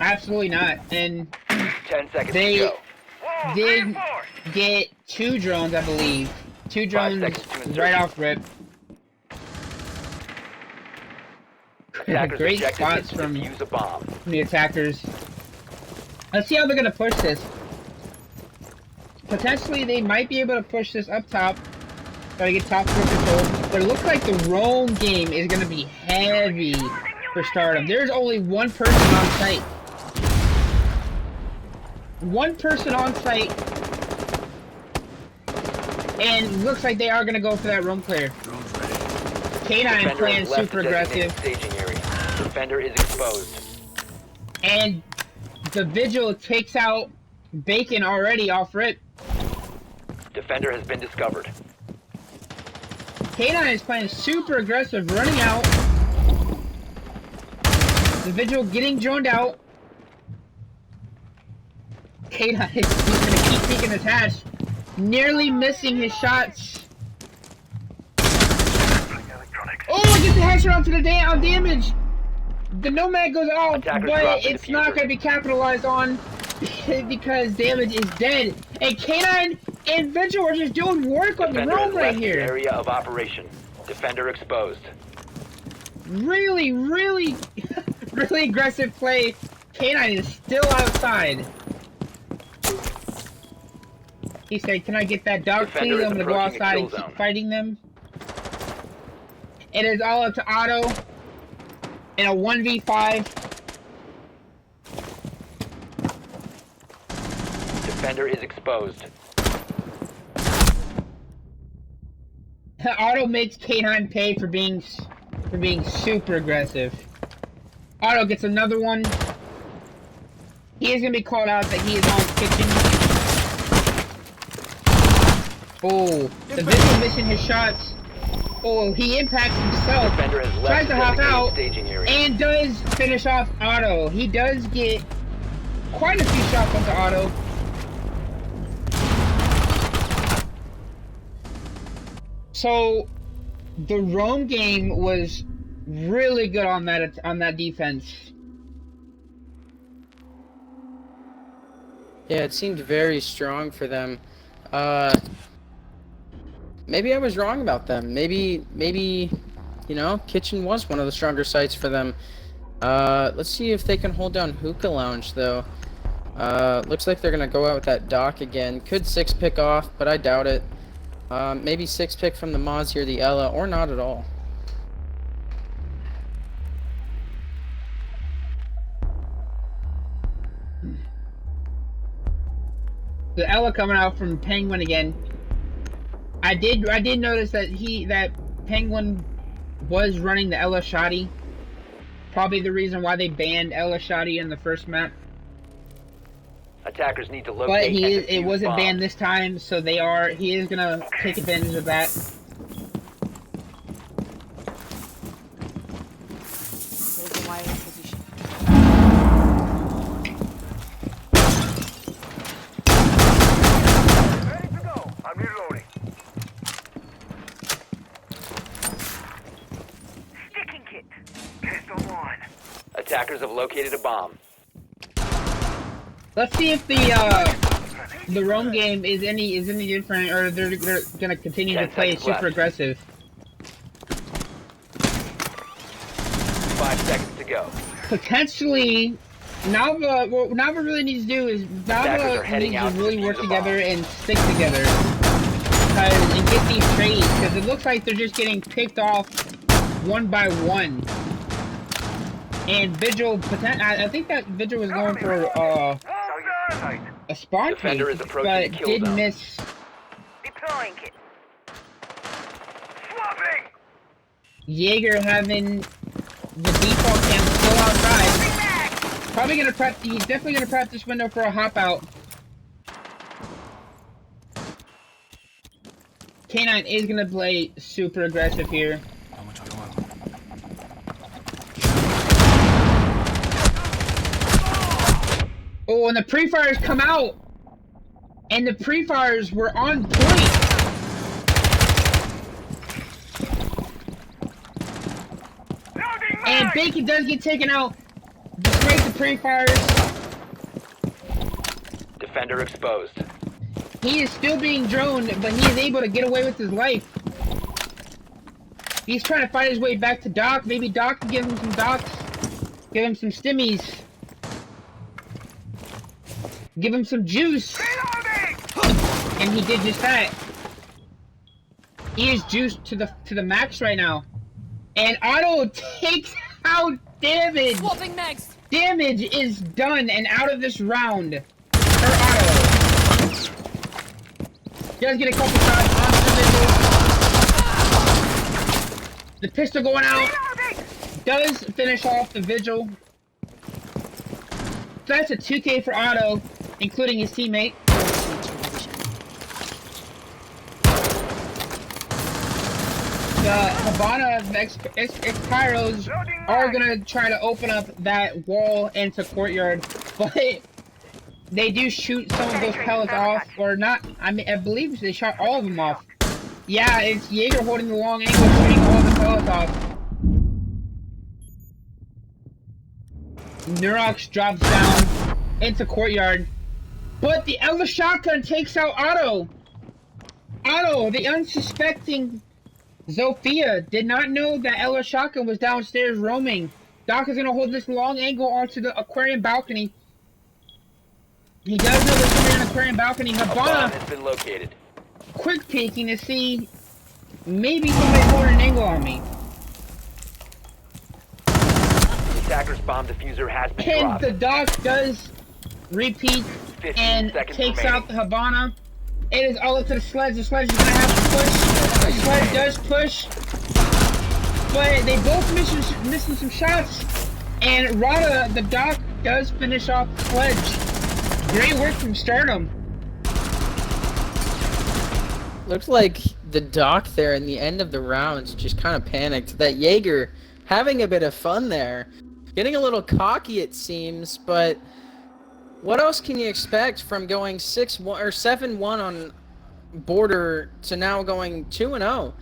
absolutely not. And 10 seconds They- to go. Whoa, did reinforced. get 2 drones, I believe. 2 drones seconds to insert. right off rip. Attackers Great objective spots is to from defuse a bomb. the attackers. Let's see how they're gonna push this. Potentially, they might be able to push this up top. Gotta get top floor control. But it looks like the roam game is gonna be heavy for Stardom. There's only one person on site. One person on site. And looks like they are gonna go for that roam clear. K9 Defender playing has left super the designated aggressive. staging area. Defender is exposed. And the Vigil takes out Bacon already off rip. Defender has been discovered. K9 is playing super aggressive, running out. The Vigil getting droned out. K9 is gonna keep taking his hatch. Nearly missing his shots. Electronics. Oh, I get the headshot onto the on damage. The Nomad goes out, Attackers but drop the it's not diffuser. going to be capitalized on because damage is dead. And K9 and Vigil are just doing work on the Defender has roam right left the here. area of operation. Defender exposed. Really, really, really aggressive play. K9 is still outside. He said, "Can I get that dog, Defender please? is I'm gonna go approaching a outside kill and keep zone. fighting them." It is all up to Otto in a 1v5. Defender is exposed. Otto makes K9 pay for being super aggressive. Otto gets another one. He is gonna be called out that he is on kitchen. Oh, the Vigil missing his shots. Oh, he impacts himself. Defender has left Tries the to hop designated out staging area. and does finish off Otto. He does get quite a few shots onto Otto. So, the roam game was really good on that defense. Yeah, it seemed very strong for them. Maybe I was wrong about them. Maybe, you know, kitchen was one of the stronger sites for them. Let's see if they can hold down Hookah Lounge, though. Looks like they're gonna go out with that Doc again. Could 6-pick off, but I doubt it. Maybe 6-pick from the Mods here, the Ella, or not at all. The Ella coming out from Penguin again. I did notice that that Penguin was running the Ella Shoddy. Probably the reason why they banned Ella Shoddy in the first map. Attackers need to locate But and it defuse wasn't bombs. banned this time, so he is gonna take advantage of that. There's a wire position. Ready to go. I'm reloading. Sticking kit. Pistol one. Attackers have located a bomb. Let's see if the roam game is any different, or they're gonna continue to 10 play seconds super left. aggressive. 5 seconds to go. Potentially, Nava. What Nava really needs to do is Attackers are Nava heading needs out to to really defuse work the together bomb. and stick together, and get these trades, because it looks like they're just getting picked off one by one. And Vigil, I think that Vigil was going for Whoa, sight. a spawn Defender pick, is approaching but the kill did zone. miss. Deploying kit. Swat Jaeger having the default cam still outside. Probably gonna prep. He's definitely gonna prep this window for a hop out. K9 is gonna play super aggressive here. Oh, and the pre-fires come out! And the pre-fires were on point! And Bacon does get taken out despite the pre-fires. Defender exposed. He is still being droned, but he is able to get away with his life. He's trying to fight his way back to Doc. Maybe Doc can give him some docs. Give him some stimmies. Give him some juice. And he did just that. He is juiced to the max right now. And Otto takes out damage. Swapping mags. Damage is done and out of this round for Otto. Does get a couple shots onto the vigil. The pistol going out. Does finish off the vigil. So that's a 2K for Otto, including his teammate. The Havana ex-Pyros are gonna try to open up that wall into courtyard, but they do shoot some of those pellets off, or not. I mean, I believe they shot all of them off. Yeah, it's Jaeger holding the long angle, shooting all the pellets off. Nurox drops down into courtyard, but the Ella shotgun takes out Otto. Otto, the unsuspecting Zofia, did not know that Ella shotgun was downstairs roaming. Doc is gonna hold this long angle onto the aquarium balcony. He does know there's somebody on the aquarium balcony. A bomb Habana has been located. quick peeking to see maybe somebody's holding an angle on me. The attacker's bomb diffuser has been And dropped. the Doc does repeat 15 and seconds takes remaining. out the Habana. It is all up to the sledge. The sledge is gonna have to push. The sledge does push. But they both missing some shots. And Rada, the Doc, does finish off the sledge. Great work from Stardom. Looks like the Doc there in the end of the rounds just kind of panicked. That Jaeger having a bit of fun there. Getting a little cocky it seems, but what else can you expect from going 6-1 or 7-1 on border to now going 2-0?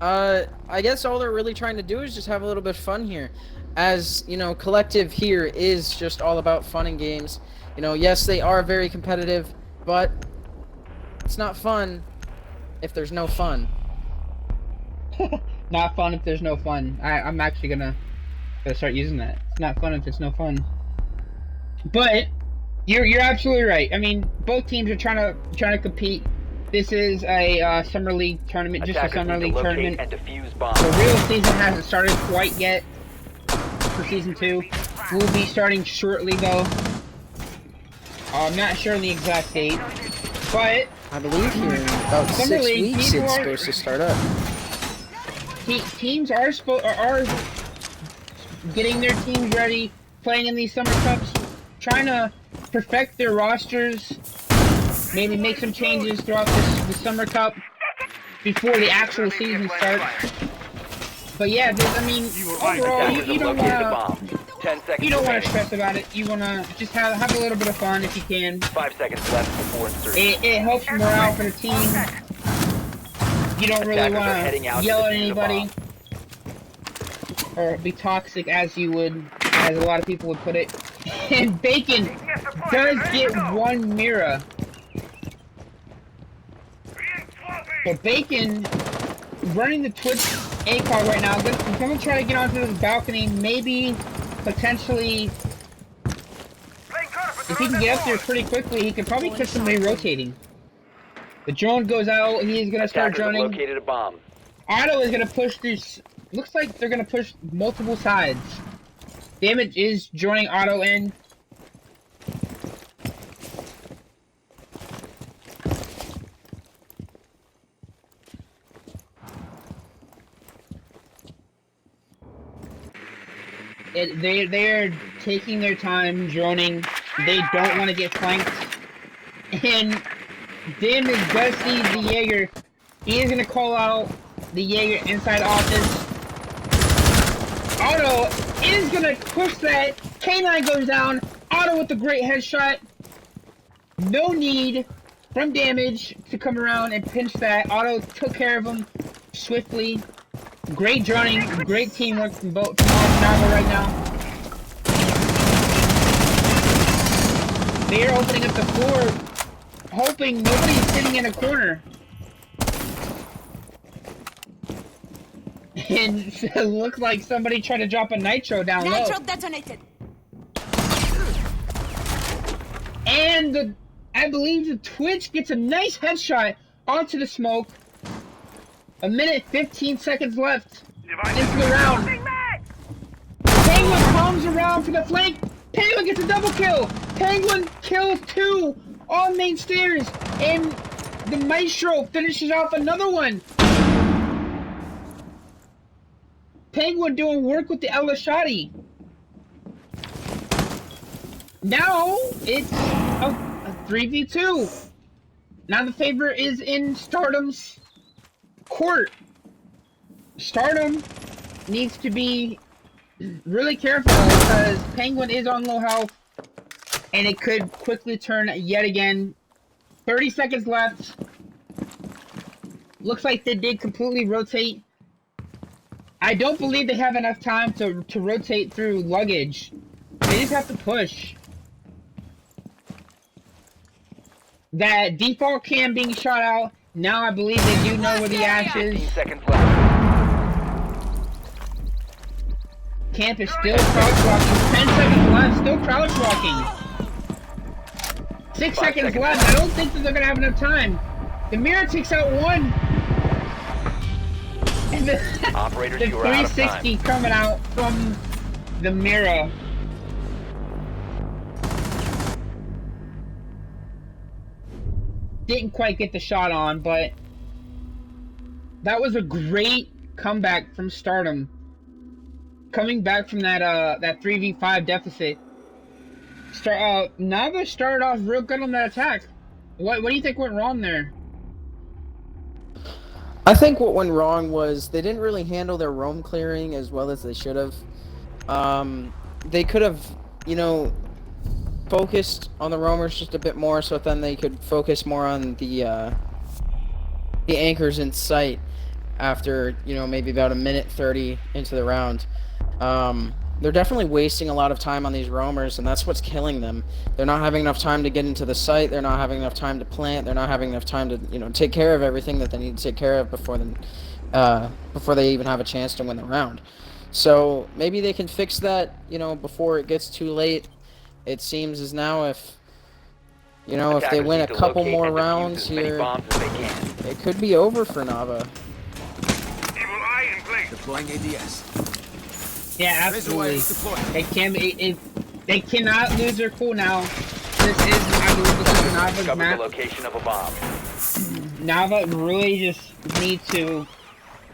I guess all they're really trying to do is just have a little bit of fun here. As, you know, Collective here is just all about fun and games. You know, yes, they are very competitive, but it's not fun if there's no fun. Not fun if there's no fun. I'm actually gonna start using that. It's not fun if it's no fun. But you're absolutely right. I mean, both teams are trying to compete. This is a summer league tournament, just a Attackers summer need league to locate tournament. and defuse bombs. The real season hasn't started quite yet for season 2. We'll be starting shortly though. I'm not sure the exact date, but I believe here in about Summer 6 League, weeks people it's are- supposed to start up. teams are getting their teams ready, playing in these summer cups, trying to perfect their rosters, maybe make some changes throughout the summer cup before the actual season starts. But yeah, I mean, overall, Attackers you have don't located the want bomb. 10 seconds to remaining. stress about it. You want to just have a little bit of fun if you can. 5 seconds left before insertion. It helps morale for the team. You don't really Attackers are want heading out to to yell at defuse the anybody or be toxic as a lot of people would put it. And Bacon does get one Mira. So Bacon running the Twitch ACOG right now. He's gonna try to get onto this balcony, maybe potentially. If he can get up there pretty quickly, he could probably catch somebody rotating. The drone goes out. He is gonna start Attackers have droning. located a bomb. Otto is gonna push these. Looks like they're gonna push multiple sides. Damage is joining Otto in. They're taking their time droning. They don't want to get flanked. And Damage does see the Jaeger. He is gonna call out the Jaeger inside office. Otto is gonna push that. K9 goes down. Otto with the great headshot. No need from Damage to come around and pinch that. Otto took care of him swiftly. Great droning, great teamwork from both Nava right now. They are opening up the floor, hoping nobody's sitting in a corner. And it looks like somebody tried to drop a nitro down low. Nitro detonated. And I believe the Twitch gets a nice headshot onto the smoke. A minute 15 seconds left into the round. Penguin comes around for the flank. Penguin gets a double kill. Penguin kills 2 on main stairs. And the Maestro finishes off another one. Penguin doing work with the Elashadi. Now it's a 3v2. Now the favor is in Stardom's court. Stardom needs to be really careful because Penguin is on low health and it could quickly turn yet again. 30 seconds left. Looks like they did completely rotate. I don't believe they have enough time to rotate through luggage. They just have to push. That default cam being shot out. Now I believe they do know where the ash is. 15 seconds left. Camp is still crouch walking. 10 seconds left. Still crouch walking. 6 seconds left. I don't think that they're gonna have enough time. The mirror takes out one. And the Operators, the you are out of 360 coming out from the mirror. Didn't quite get the shot on, but that was a great comeback from Stardom. Coming back from that 3v5 deficit. Nava started off real good on that attack. What do you think went wrong there? I think what went wrong was they didn't really handle their roam clearing as well as they should have. They could have, focused on the roamers just a bit more, so then they could focus more on the anchors in sight after, maybe about a minute 30 into the round. They're definitely wasting a lot of time on these roamers, and that's what's killing them. They're not having enough time to get into the site. They're not having enough time to plant. They're not having enough time to, take care of everything that they need to take care of before they even have a chance to win the round. So maybe they can fix that, before it gets too late. It seems as now if they win a couple more rounds here, it could be over for Nava. Evil eye in place. Deploying ADS. Yeah, absolutely. They cannot lose their cool now. This is Nava's Cover map. the location of a bomb. Nava really just needs to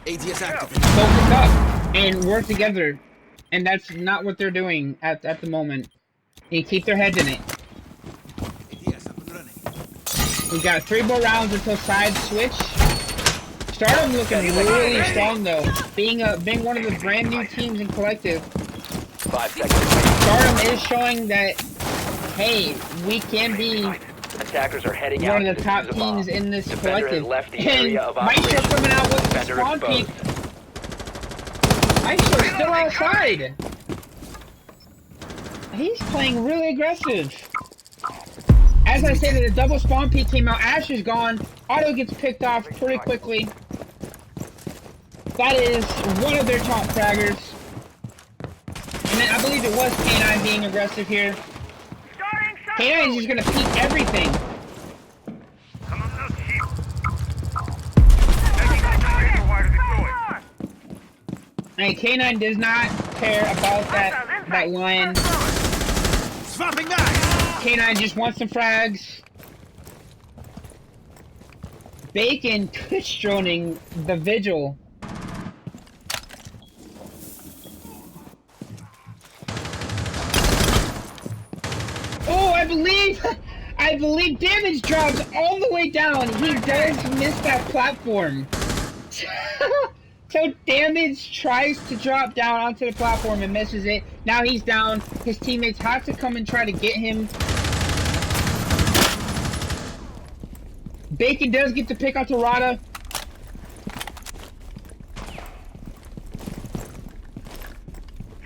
ADS active. focus up and work together, and that's not what they're doing at the moment. They keep their heads in it. ADS up and running. We got 3 more rounds until side switch. Stardom looking really strong though, being one of the brand new teams in collective. 5 seconds. Stardom is showing that, hey, we can be Attackers are heading out one of to the top defuse a bomb. teams in this Defender collective. has left the And area of Maestro operation. coming out with the Defender spawn peak. exposed. Maestro's still outside. He's playing really aggressive. As I said, the double spawn peak came out. Ash is gone. Otto gets picked off pretty quickly. That is one of their top fraggers. And then I believe it was K9 being aggressive here. K9 is just gonna peek everything. Come on, look, sheep. Wire deployed. And K9 does not care about that lion. Swapping knives. K9 just wants some frags. Bacon Twitch droning the vigil. believe damage drops all the way down. He does miss that platform. So damage tries to drop down onto the platform and misses it. Now he's down. His teammates have to come and try to get him. Bacon does get to pick out Torada.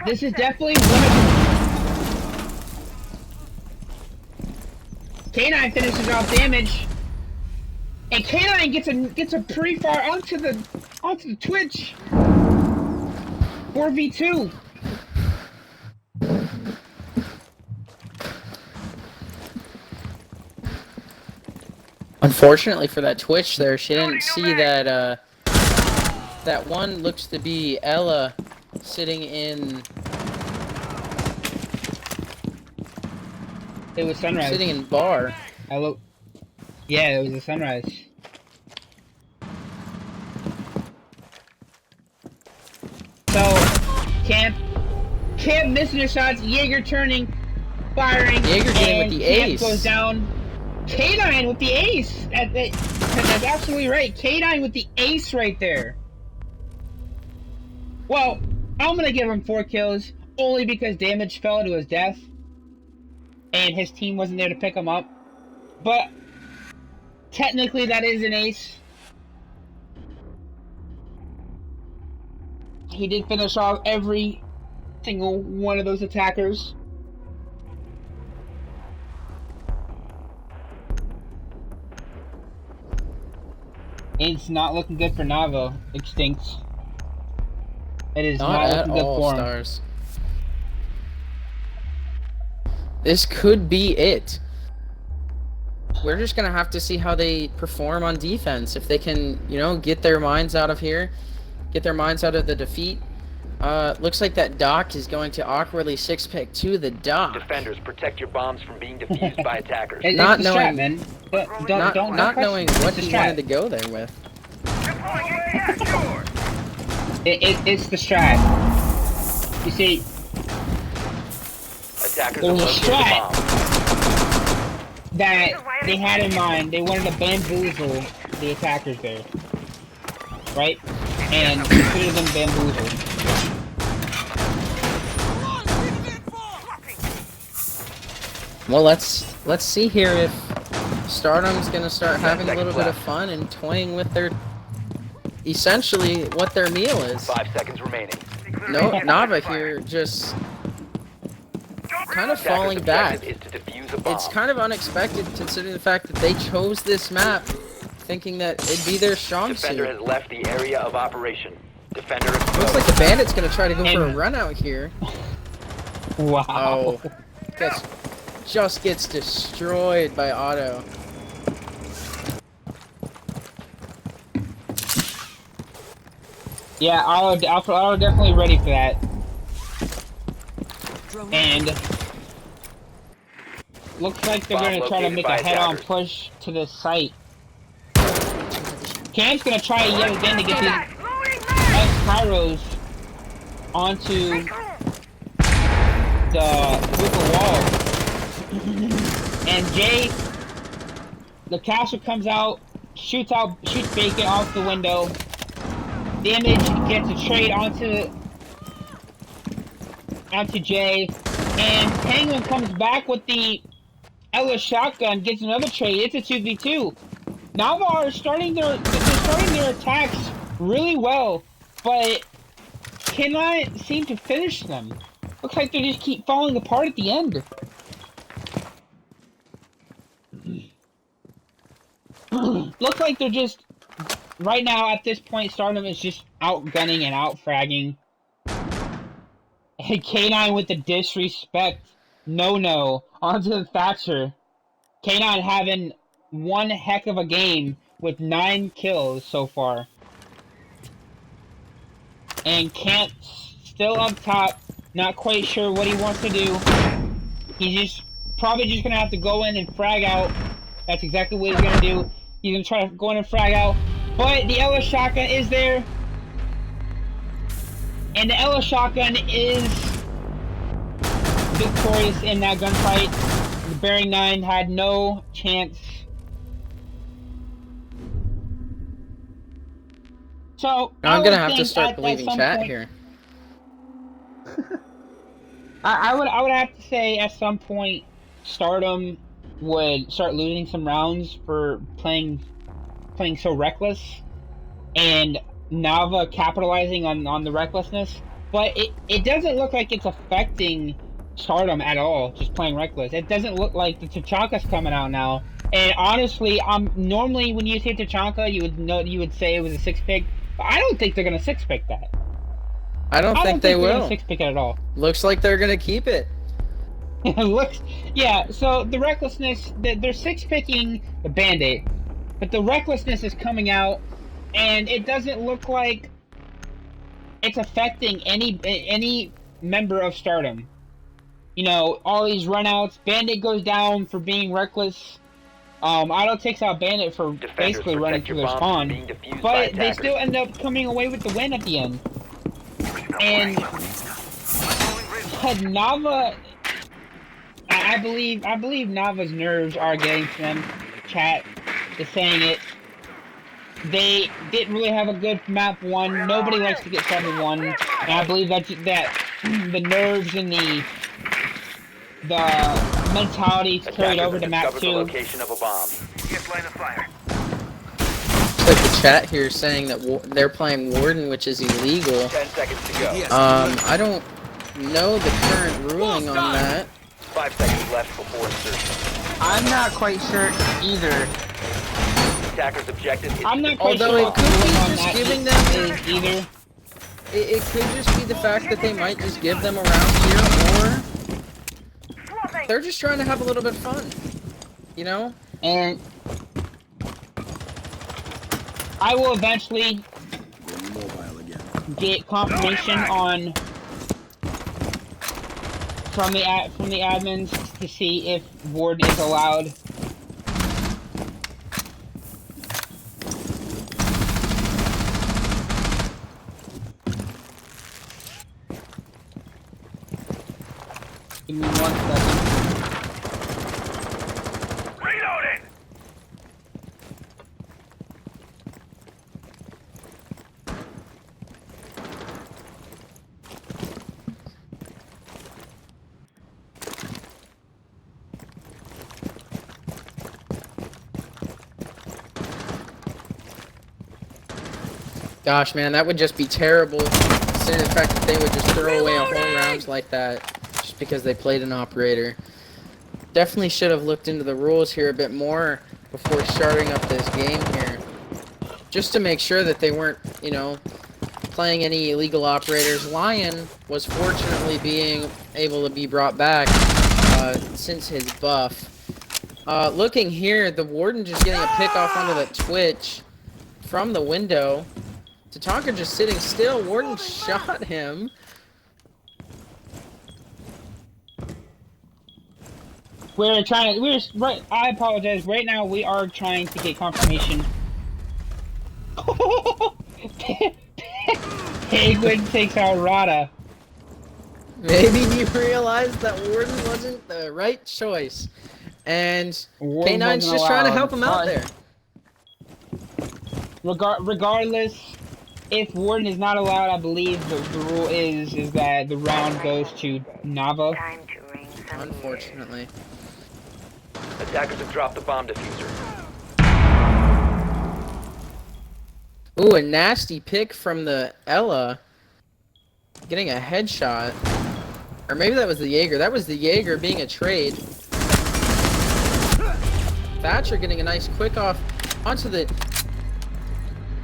This is definitely one of... K9 finishes off damage. And K9 gets a pre-fire onto the Twitch. 4v2. Unfortunately for that Twitch there, she didn't see that that one looks to be Ella sitting in... It was Sunrise. Sitting in bar. Yeah, it was a Sunrise. So, Camp missing his shots, Jaeger turning, firing, Jaeger getting with the Camp ace. goes down. K9 with the ace! That's absolutely right. K9 with the ace right there. Well, I'm gonna give him 4 kills, only because damage fell to his death. And his team wasn't there to pick him up. But, technically that is an ace. He did finish off every single one of those attackers. It's not looking good for Nava. Extinct. It is not at looking good all, for him. Stars. This could be it. We're just gonna have to see how they perform on defense. If they can, you know, get their minds out of here, get their minds out of the defeat. Looks like that Doc is going to awkwardly 6-pick to the Doc. Defenders, protect your bombs from being defused by attackers. It's Not the knowing- strat, man. Not knowing what It's he the strat. wanted to go there with. It's the strat. You see, Attackers There have was a located the strat. bomb. that they had in mind, they wanted to bamboozle the attackers there. Right? And consider them bamboozled. Well, let's see here if Stardom's gonna start having a little bit of fun and toying with their, essentially what their meal is. 5 seconds remaining. No, Nava here just kind of falling back. Is to defuse a bomb. It's kind of unexpected considering the fact that they chose this map thinking that it'd be their strong Defender suit. has left the area of operation. Defender exposed. Looks like the Bandit's gonna try to go for a And- run out here. Wow. Oh, just gets destroyed by Otto. Yeah, I'll definitely ready for that. And looks like they're Bomb gonna try to located make by a head-on attackers. push to this site. Cam's gonna try yet again to get these X-Pyros onto the hookah wall. And Jay, the caster comes out, shoots Bacon off the window. Damage gets a trade onto Jay, and Penguin comes back with the Ella shotgun, gets another trade. It's a 2v2. Nava are starting their attacks really well, but cannot seem to finish them. Looks like they just keep falling apart at the end. Looks like they're just, right now at this point, Stardom is just outgunning and out-fragging. And K9 with the disrespect. No, onto the Thatcher. K9 having one heck of a game with 9 kills so far. And Camp still up top, not quite sure what he wants to do. He's probably just gonna have to go in and frag out. That's exactly what he's gonna do. He's gonna try to go in and frag out. But the Ella shotgun is there. And the Ella shotgun is victorious in that gunfight. The Bearing 9 had no chance. So Now I'm I gonna would have to think start at believing some chat point, here. I would have to say at some point Stardom would start losing some rounds for playing so reckless, and Nava capitalizing on the recklessness. But it doesn't look like it's affecting Stardom at all, just playing reckless. It doesn't look like the Tachanka's coming out now. And honestly, normally when you say Tachanka, you would say it was a six pick. But I don't think they're gonna six pick that. I don't I think don't they think they're gonna will. six pick it at all. Looks like they're gonna keep it. Looks, yeah. So the recklessness, they're six picking the Band-Aid, but the recklessness is coming out, and it doesn't look like it's affecting any member of Stardom. You know, all these runouts. Bandit goes down for being reckless. Auto takes out Bandit for Defenders, basically running protect through your their bombs from spawn, being defused by but they attackers. still end up coming away with the win at the end. And had Nava, I believe Nava's nerves are getting to them. Chat is saying it. They didn't really have a good map one. Nobody likes to get 7-1, and I believe that the nerves and the mentality carried Attackers over have to map discovered the 2. location of a bomb. Get line of fire. Looks like the chat here is saying that they're playing Warden, which is illegal. 10 seconds to go. ADS. I don't know the current ruling on that. 5 seconds left before insertion. I'm not quite sure either. Attackers' objective is I'm not quite Although sure it what could the be ruling on just that giving them- is either. It could just be the fact that they might just give them a round here, or they're just trying to have a little bit of fun. You know? And I will eventually Mobile again. get confirmation on from the admins to see if Warden is allowed. Give me 1 second. Reloading. Gosh, man, that would just be terrible. Considering the fact that they would just throw away a whole rounds like that just because they played an operator. Definitely should have looked into the rules here a bit more before starting up this game here. Just to make sure that they weren't, you know, playing any illegal operators. Lion was fortunately being able to be brought back since his buff. Looking here, the Warden just getting a pick off onto the Twitch from the window. Tatanka just sitting still. Warden shot him. I apologize. Right now, we are trying to get confirmation. Penguin takes out Rada. Maybe you realized that Warden wasn't the right choice. And Warden K9's wasn't just trying to allowed, help him out but there. Regardless, if Warden is not allowed, I believe the rule is that the round goes to Nava. Time to ring some Unfortunately. Attackers have dropped the bomb diffuser. Ooh, a nasty pick from the Ella. Getting a headshot. Or maybe that was the Jaeger. That was the Jaeger being a trade. Thatcher getting a nice quick off onto the...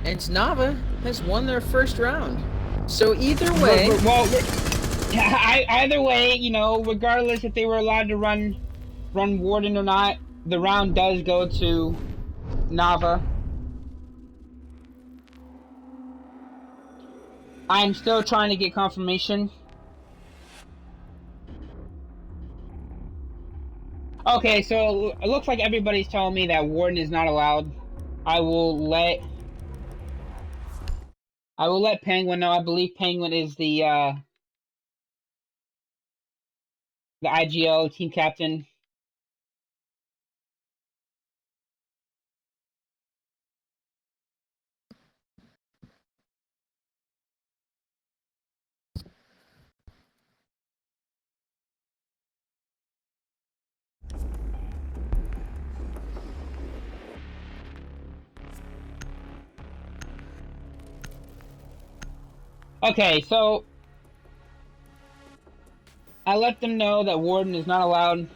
And Nava has won their first round. So either way... Either way, you know, regardless if they were allowed to run Warden or not, the round does go to Nava. I'm still trying to get confirmation. Okay, so it looks like everybody's telling me that Warden is not allowed. I will let Penguin know. I believe Penguin is the IGL team captain. Okay, so I let them know that Warden is not allowed.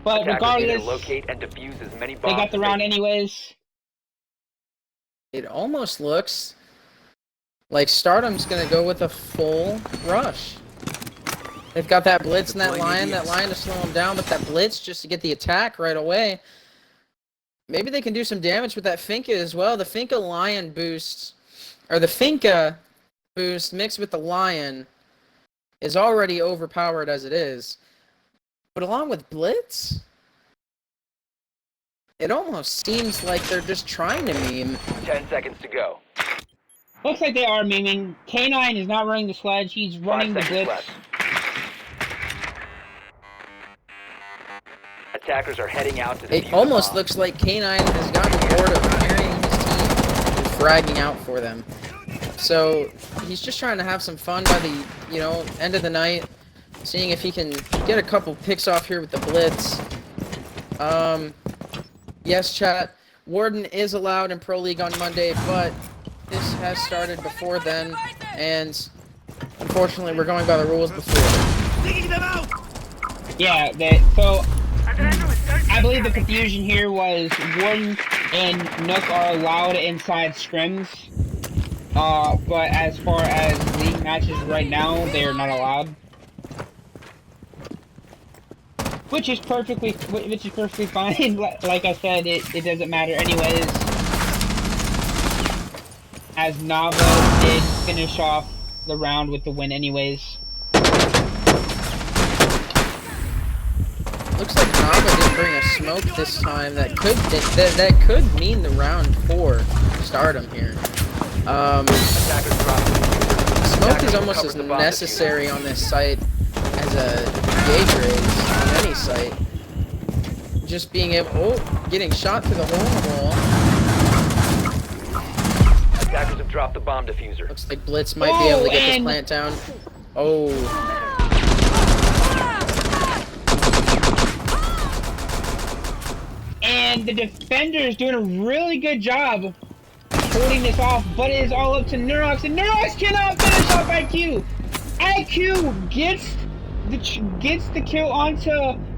But Attackers need to regardless, locate and defuse as many they bombs got the as round anyways. It almost looks like Stardom's gonna go with a full rush. They've got that blitz and that line to slow them down, but that blitz just to get the attack right away. Maybe they can do some damage with that Finka as well. The Finka Lion boost, or the Finka boost mixed with the Lion is already overpowered as it is. But along with Blitz, it almost seems like they're just trying to meme. 10 seconds to go. Looks like they are memeing. K9 is not running the sledge, he's running the 5 blitz. seconds left. Attackers are heading out to defuse It the almost bomb. looks like K9 has gotten bored of carrying his team and fragging out for them. So he's just trying to have some fun by the, end of the night, seeing if he can get a couple picks off here with the blitz. Yes, chat. Warden is allowed in Pro League on Monday, but this has started before then, and unfortunately we're going by the rules before. Yeah, so I believe the confusion here was Warden and Nook are allowed inside scrims, but as far as league matches right now, they are not allowed. Which is perfectly fine. Like I said, it doesn't matter anyways. As Nava did finish off the round with the win anyways. Looks like Nava didn't bring a smoke this time. That could mean the round for Stardom here. Attackers dropped the diffuser. Smoke is Attackers almost as recovered the bomb necessary on this site as a gauge raise on any site. Just being able, getting shot through the hole in the wall. diffuser. Attackers have dropped the bomb diffuser. Looks like Blitz might be able to get this plant down. Oh. And the defender is doing a really good job holding this off, but it is all up to Neurox, and Neurox cannot finish off IQ! IQ gets the kill onto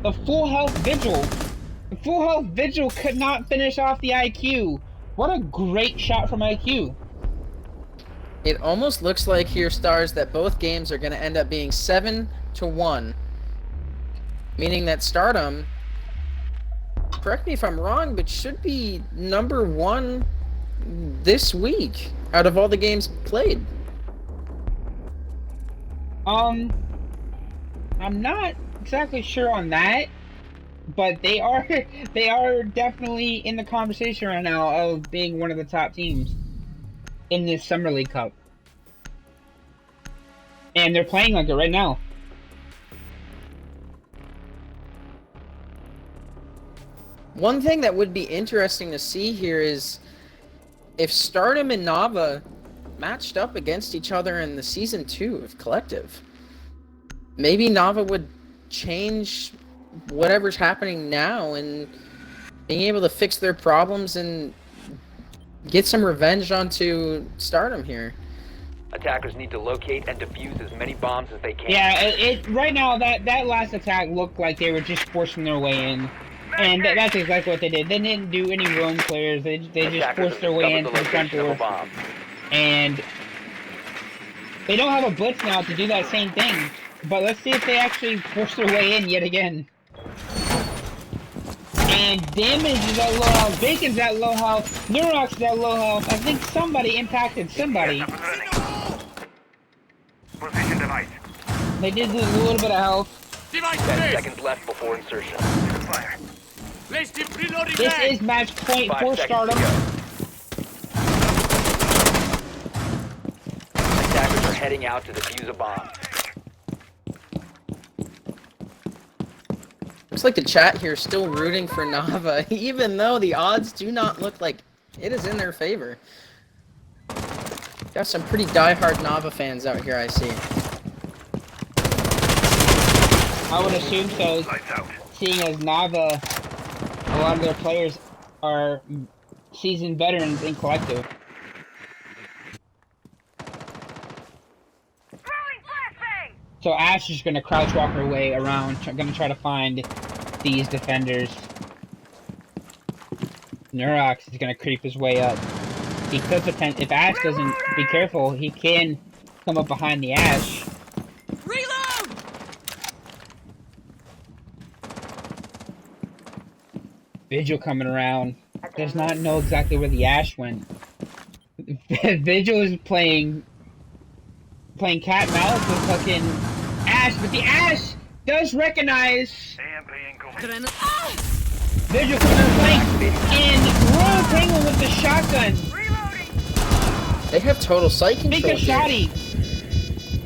the full health Vigil. The full health Vigil could not finish off the IQ. What a great shot from IQ. It almost looks like here, Stars, that both games are going to end up being 7-1. Meaning that Stardom, correct me if I'm wrong, but should be #1 this week out of all the games played. I'm not exactly sure on that, but they are definitely in the conversation right now of being one of the top teams in this Summer League Cup. And they're playing like it right now. One thing that would be interesting to see here is if Stardom and Nava matched up against each other in the Season 2 of Collective. Maybe Nava would change whatever's happening now and being able to fix their problems and get some revenge onto Stardom here. Attackers need to locate and defuse as many bombs as they can. Yeah, right now that last attack looked like they were just forcing their way in. And that's exactly what they did. They didn't do any roam clears. They just Attackers forced their way have into the front location of a door. bomb. And they don't have a blitz now to do that same thing. But let's see if they actually force their way in yet again. And Damage is at low health, Bacon's at low health, Neurox is at low health. I think somebody impacted somebody. Position device. They did lose a little bit of health. 10 seconds left before insertion. Fire. This is match point 5 for seconds Stardom. to go. Attackers are heading out to defuse a bomb. Looks like the chat here is still rooting for Nava, even though the odds do not look like it is in their favor. Got some pretty die-hard Nava fans out here, I see. I would assume so, Lights out. seeing as Nava, a lot of their players are seasoned veterans in Collective. So Ash is gonna crouch walk her way around, gonna try to find these defenders. Nurox is gonna creep his way up. He could potentially, if Ash doesn't be careful, he can come up behind the Ash. Reload! Vigil coming around. Does not know exactly where the Ash went. Vigil is playing cat and mouse with fucking Ash, but the Ash does recognize AMP incoming. Vigil coming in flank, and Royal Penguin with the shotgun. They have total sight control. Mika here. Shoddy.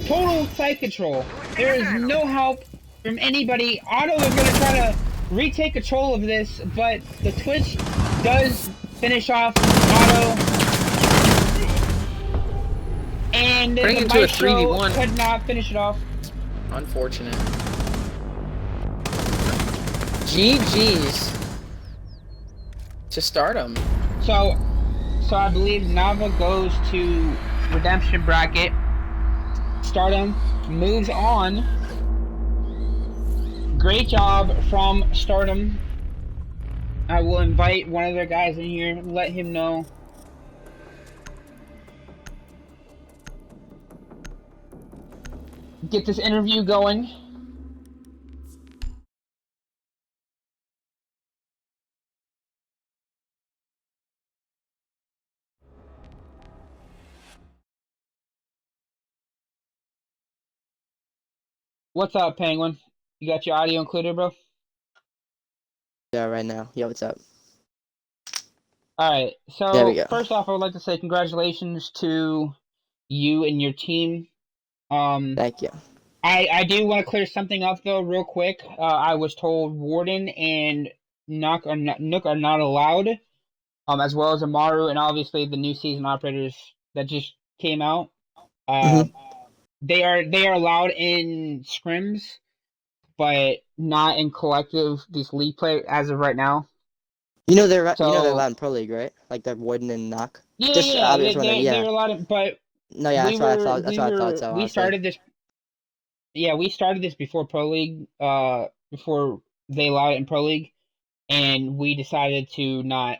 Total sight control. There is no help from anybody. Otto is going to try to retake control of this, but the Twitch does finish off Otto. And Bring the it to a Maestro 3v1. could not finish it off. Unfortunate. GG's to Stardom. So I believe Nava goes to redemption bracket. Stardom moves on. Great job from Stardom. I will invite one of their guys in here and let him know. Get this interview going. What's up, Penguin? You got your audio included, bro? Yeah, right now. Yeah, what's up? Alright, There we so go. first off, I would like to say congratulations to you and your team. Thank you. I do want to clear something up though, real quick. I was told Warden and Nook are not allowed, as well as Amaru and obviously the new season operators that just came out. They are allowed in scrims, but not in collective these league play as of right now. You know they're So allowed in Pro League, right? Like they're Warden and Knock. yeah, Just yeah, just wondering, they're yeah. allowed in, but No, yeah, that's what I thought. That's what I thought. So we honestly, started this. Yeah, we started this before Pro League, before they allowed it in Pro League, and we decided to not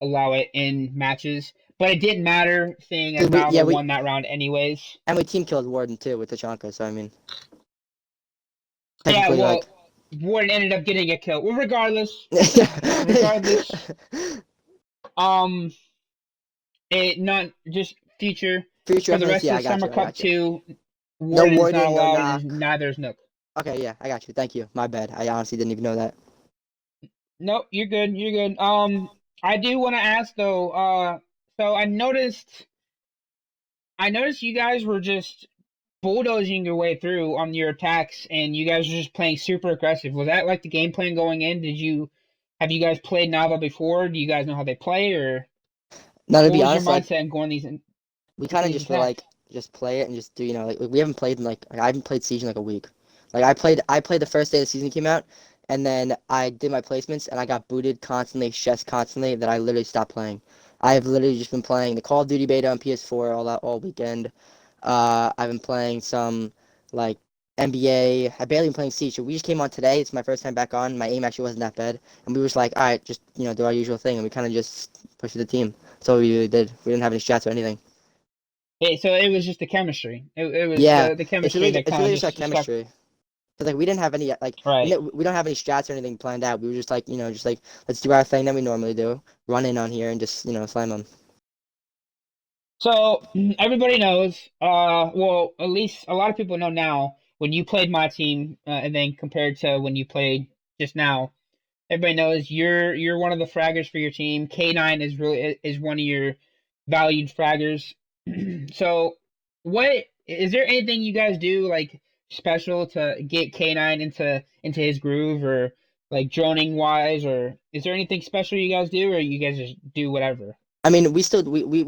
allow it in matches. But it didn't matter, seeing as Nava won that round anyways. and we team killed Warden too with the Tachanka. So I mean, Yeah, technically, well, like, Warden ended up getting a kill. Well, regardless, it not just future future for the reference. rest Yeah, of I the got Summer you. I Cup got you. 2. No Warden's Warden, not no allowed, Knock. and neither is Nook. Okay, yeah, I got you. Thank you. My bad. I honestly didn't even know that. Nope, you're good. You're good. I do want to ask though. So I noticed you guys were just bulldozing your way through on your attacks, and you guys were just playing super aggressive. Was that like the game plan going in? Have you guys played Nava before? Do you guys know how they play, or Now, to what be was your honest, like, mindset in going we kind of these just were attacks? like, just play it and just do, like we haven't played in like I haven't played Siege in like a week. Like I played the first day the season came out, and then I did my placements and I got booted constantly, chess constantly, that I literally stopped playing. I have literally just been playing the Call of Duty beta on PS4 all weekend. I've been playing some like NBA. I barely been playing Siege. So we just came on today. It's my first time back on. My aim actually wasn't that bad, and we were just like, all right, just do our usual thing, and we kind of just pushed the team. So we really did. We didn't have any strats or anything. So it was just the chemistry. It was Yeah, the chemistry that it's kind really of just like just stuck. chemistry. Cause like we didn't have any like Right. we don't have any strats or anything planned out. We were just like just like let's do our thing that we normally do, run in on here and just slam them. So everybody knows, well, at least a lot of people know now, when you played my team, and then compared to when you played just now, everybody knows you're one of the fraggers for your team. K9 is one of your valued fraggers. So what is there anything you guys do like special to get K9 into his groove, or like droning wise, or is there anything special you guys do, or you guys just do whatever? I mean, we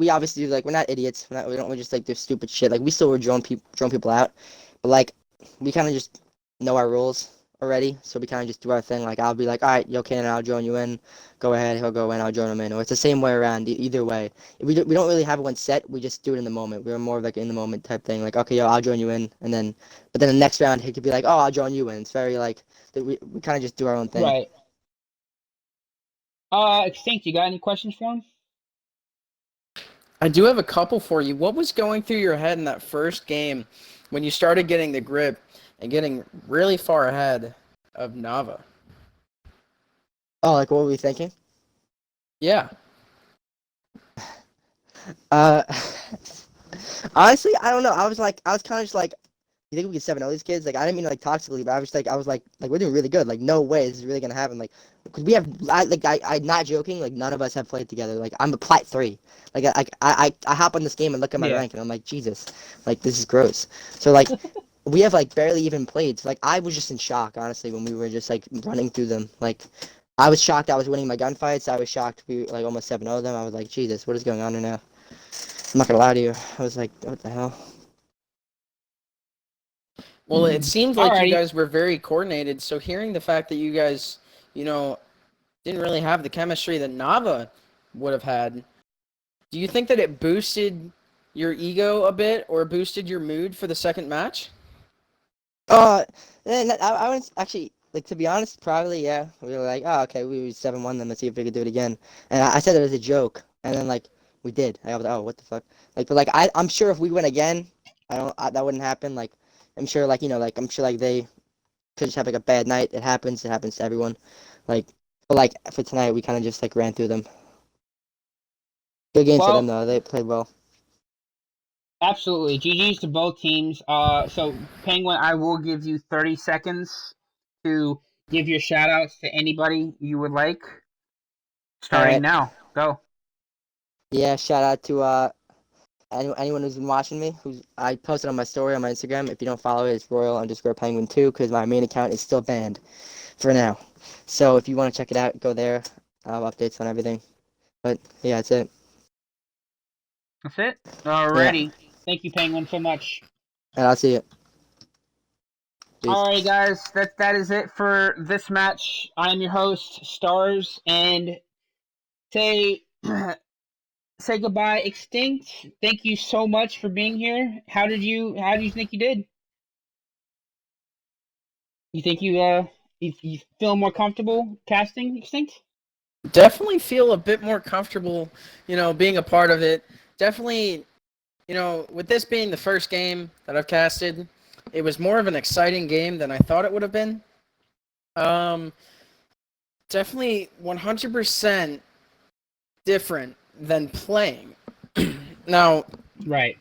obviously do, like, we're not idiots. We don't just like do stupid shit. Like we still would drone people out, but like we kind of just know our rules already, so we kind of just do our thing. Like I'll be like, all right, you okay, and I'll join you in. Go ahead, he'll go in, I'll join him in. Or it's the same way around. Either way, we don't really have one set. We just do it in the moment. We're more of like in the moment type thing. Like okay, yo, I'll join you in, and then but then the next round he could be like, oh, I'll join you in. It's very like we kind of just do our own thing. Right. Extinct, you got any questions for him? I do have a couple for you. What was going through your head in that first game when you started getting the grip and getting really far ahead of Nava? Oh, like what were we thinking? Yeah. Uh, honestly, I don't know. I was kind of just like, you think we could 7-0 these kids? Like, I didn't mean like toxically, but I was like, we're doing really good. Like, no way this is really gonna happen. Like, cause we have, I'm not joking. Like, none of us have played together. Like, I'm a plat 3. Like, I hop on this game and look at my Yeah. rank, and I'm like, Jesus, like this is gross. So like, we have like barely even played. So like, I was just in shock, honestly, when we were just like running through them. Like, I was shocked. I was winning my gunfights. I was shocked we like almost 7-0 them. I was like, Jesus, what is going on right now? I'm not gonna lie to you. I was like, what the hell? Well, it seemed like you Alrighty. guys were very coordinated. So hearing the fact that you guys, didn't really have the chemistry that Nava would have had, do you think that it boosted your ego a bit or boosted your mood for the second match? I was actually like to be honest, probably yeah. We were like, oh okay, we 7-1 them. Let's see if we could do it again. And I said it as a joke, and then like we did. I was like, oh what the fuck? Like, but like I'm sure if we win again, that wouldn't happen. Like, I'm sure like like I'm sure like they could just have like a bad night. It happens. It happens to everyone. Like, but like for tonight, we kind of just like ran through them. Good game for them Well, though. They played well. absolutely. GG's to both teams. So Penguin, I will give you 30 seconds to give your shout outs to anybody you would like. All Starting right. now. Go. Yeah. Shout out to anyone who's been watching me, I posted on my story on my Instagram. If you don't follow it, it's Royal_Penguin2 because my main account is still banned for now. So if you want to check it out, go there. I'll have updates on everything. But yeah, that's it. That's it? Yeah, Alrighty. Thank you, Penguin, so much. and I'll see you. Peace. Alrighty, guys. That is it for this match. I'm your host, Stars, and say say goodbye, Extinct. Thank you so much for being here. How do you think you did? You think you feel more comfortable casting Extinct? Definitely feel a bit more comfortable, being a part of it. Definitely, with this being the first game that I've casted, it was more of an exciting game than I thought it would have been. Definitely 100% different than playing. Now, Right.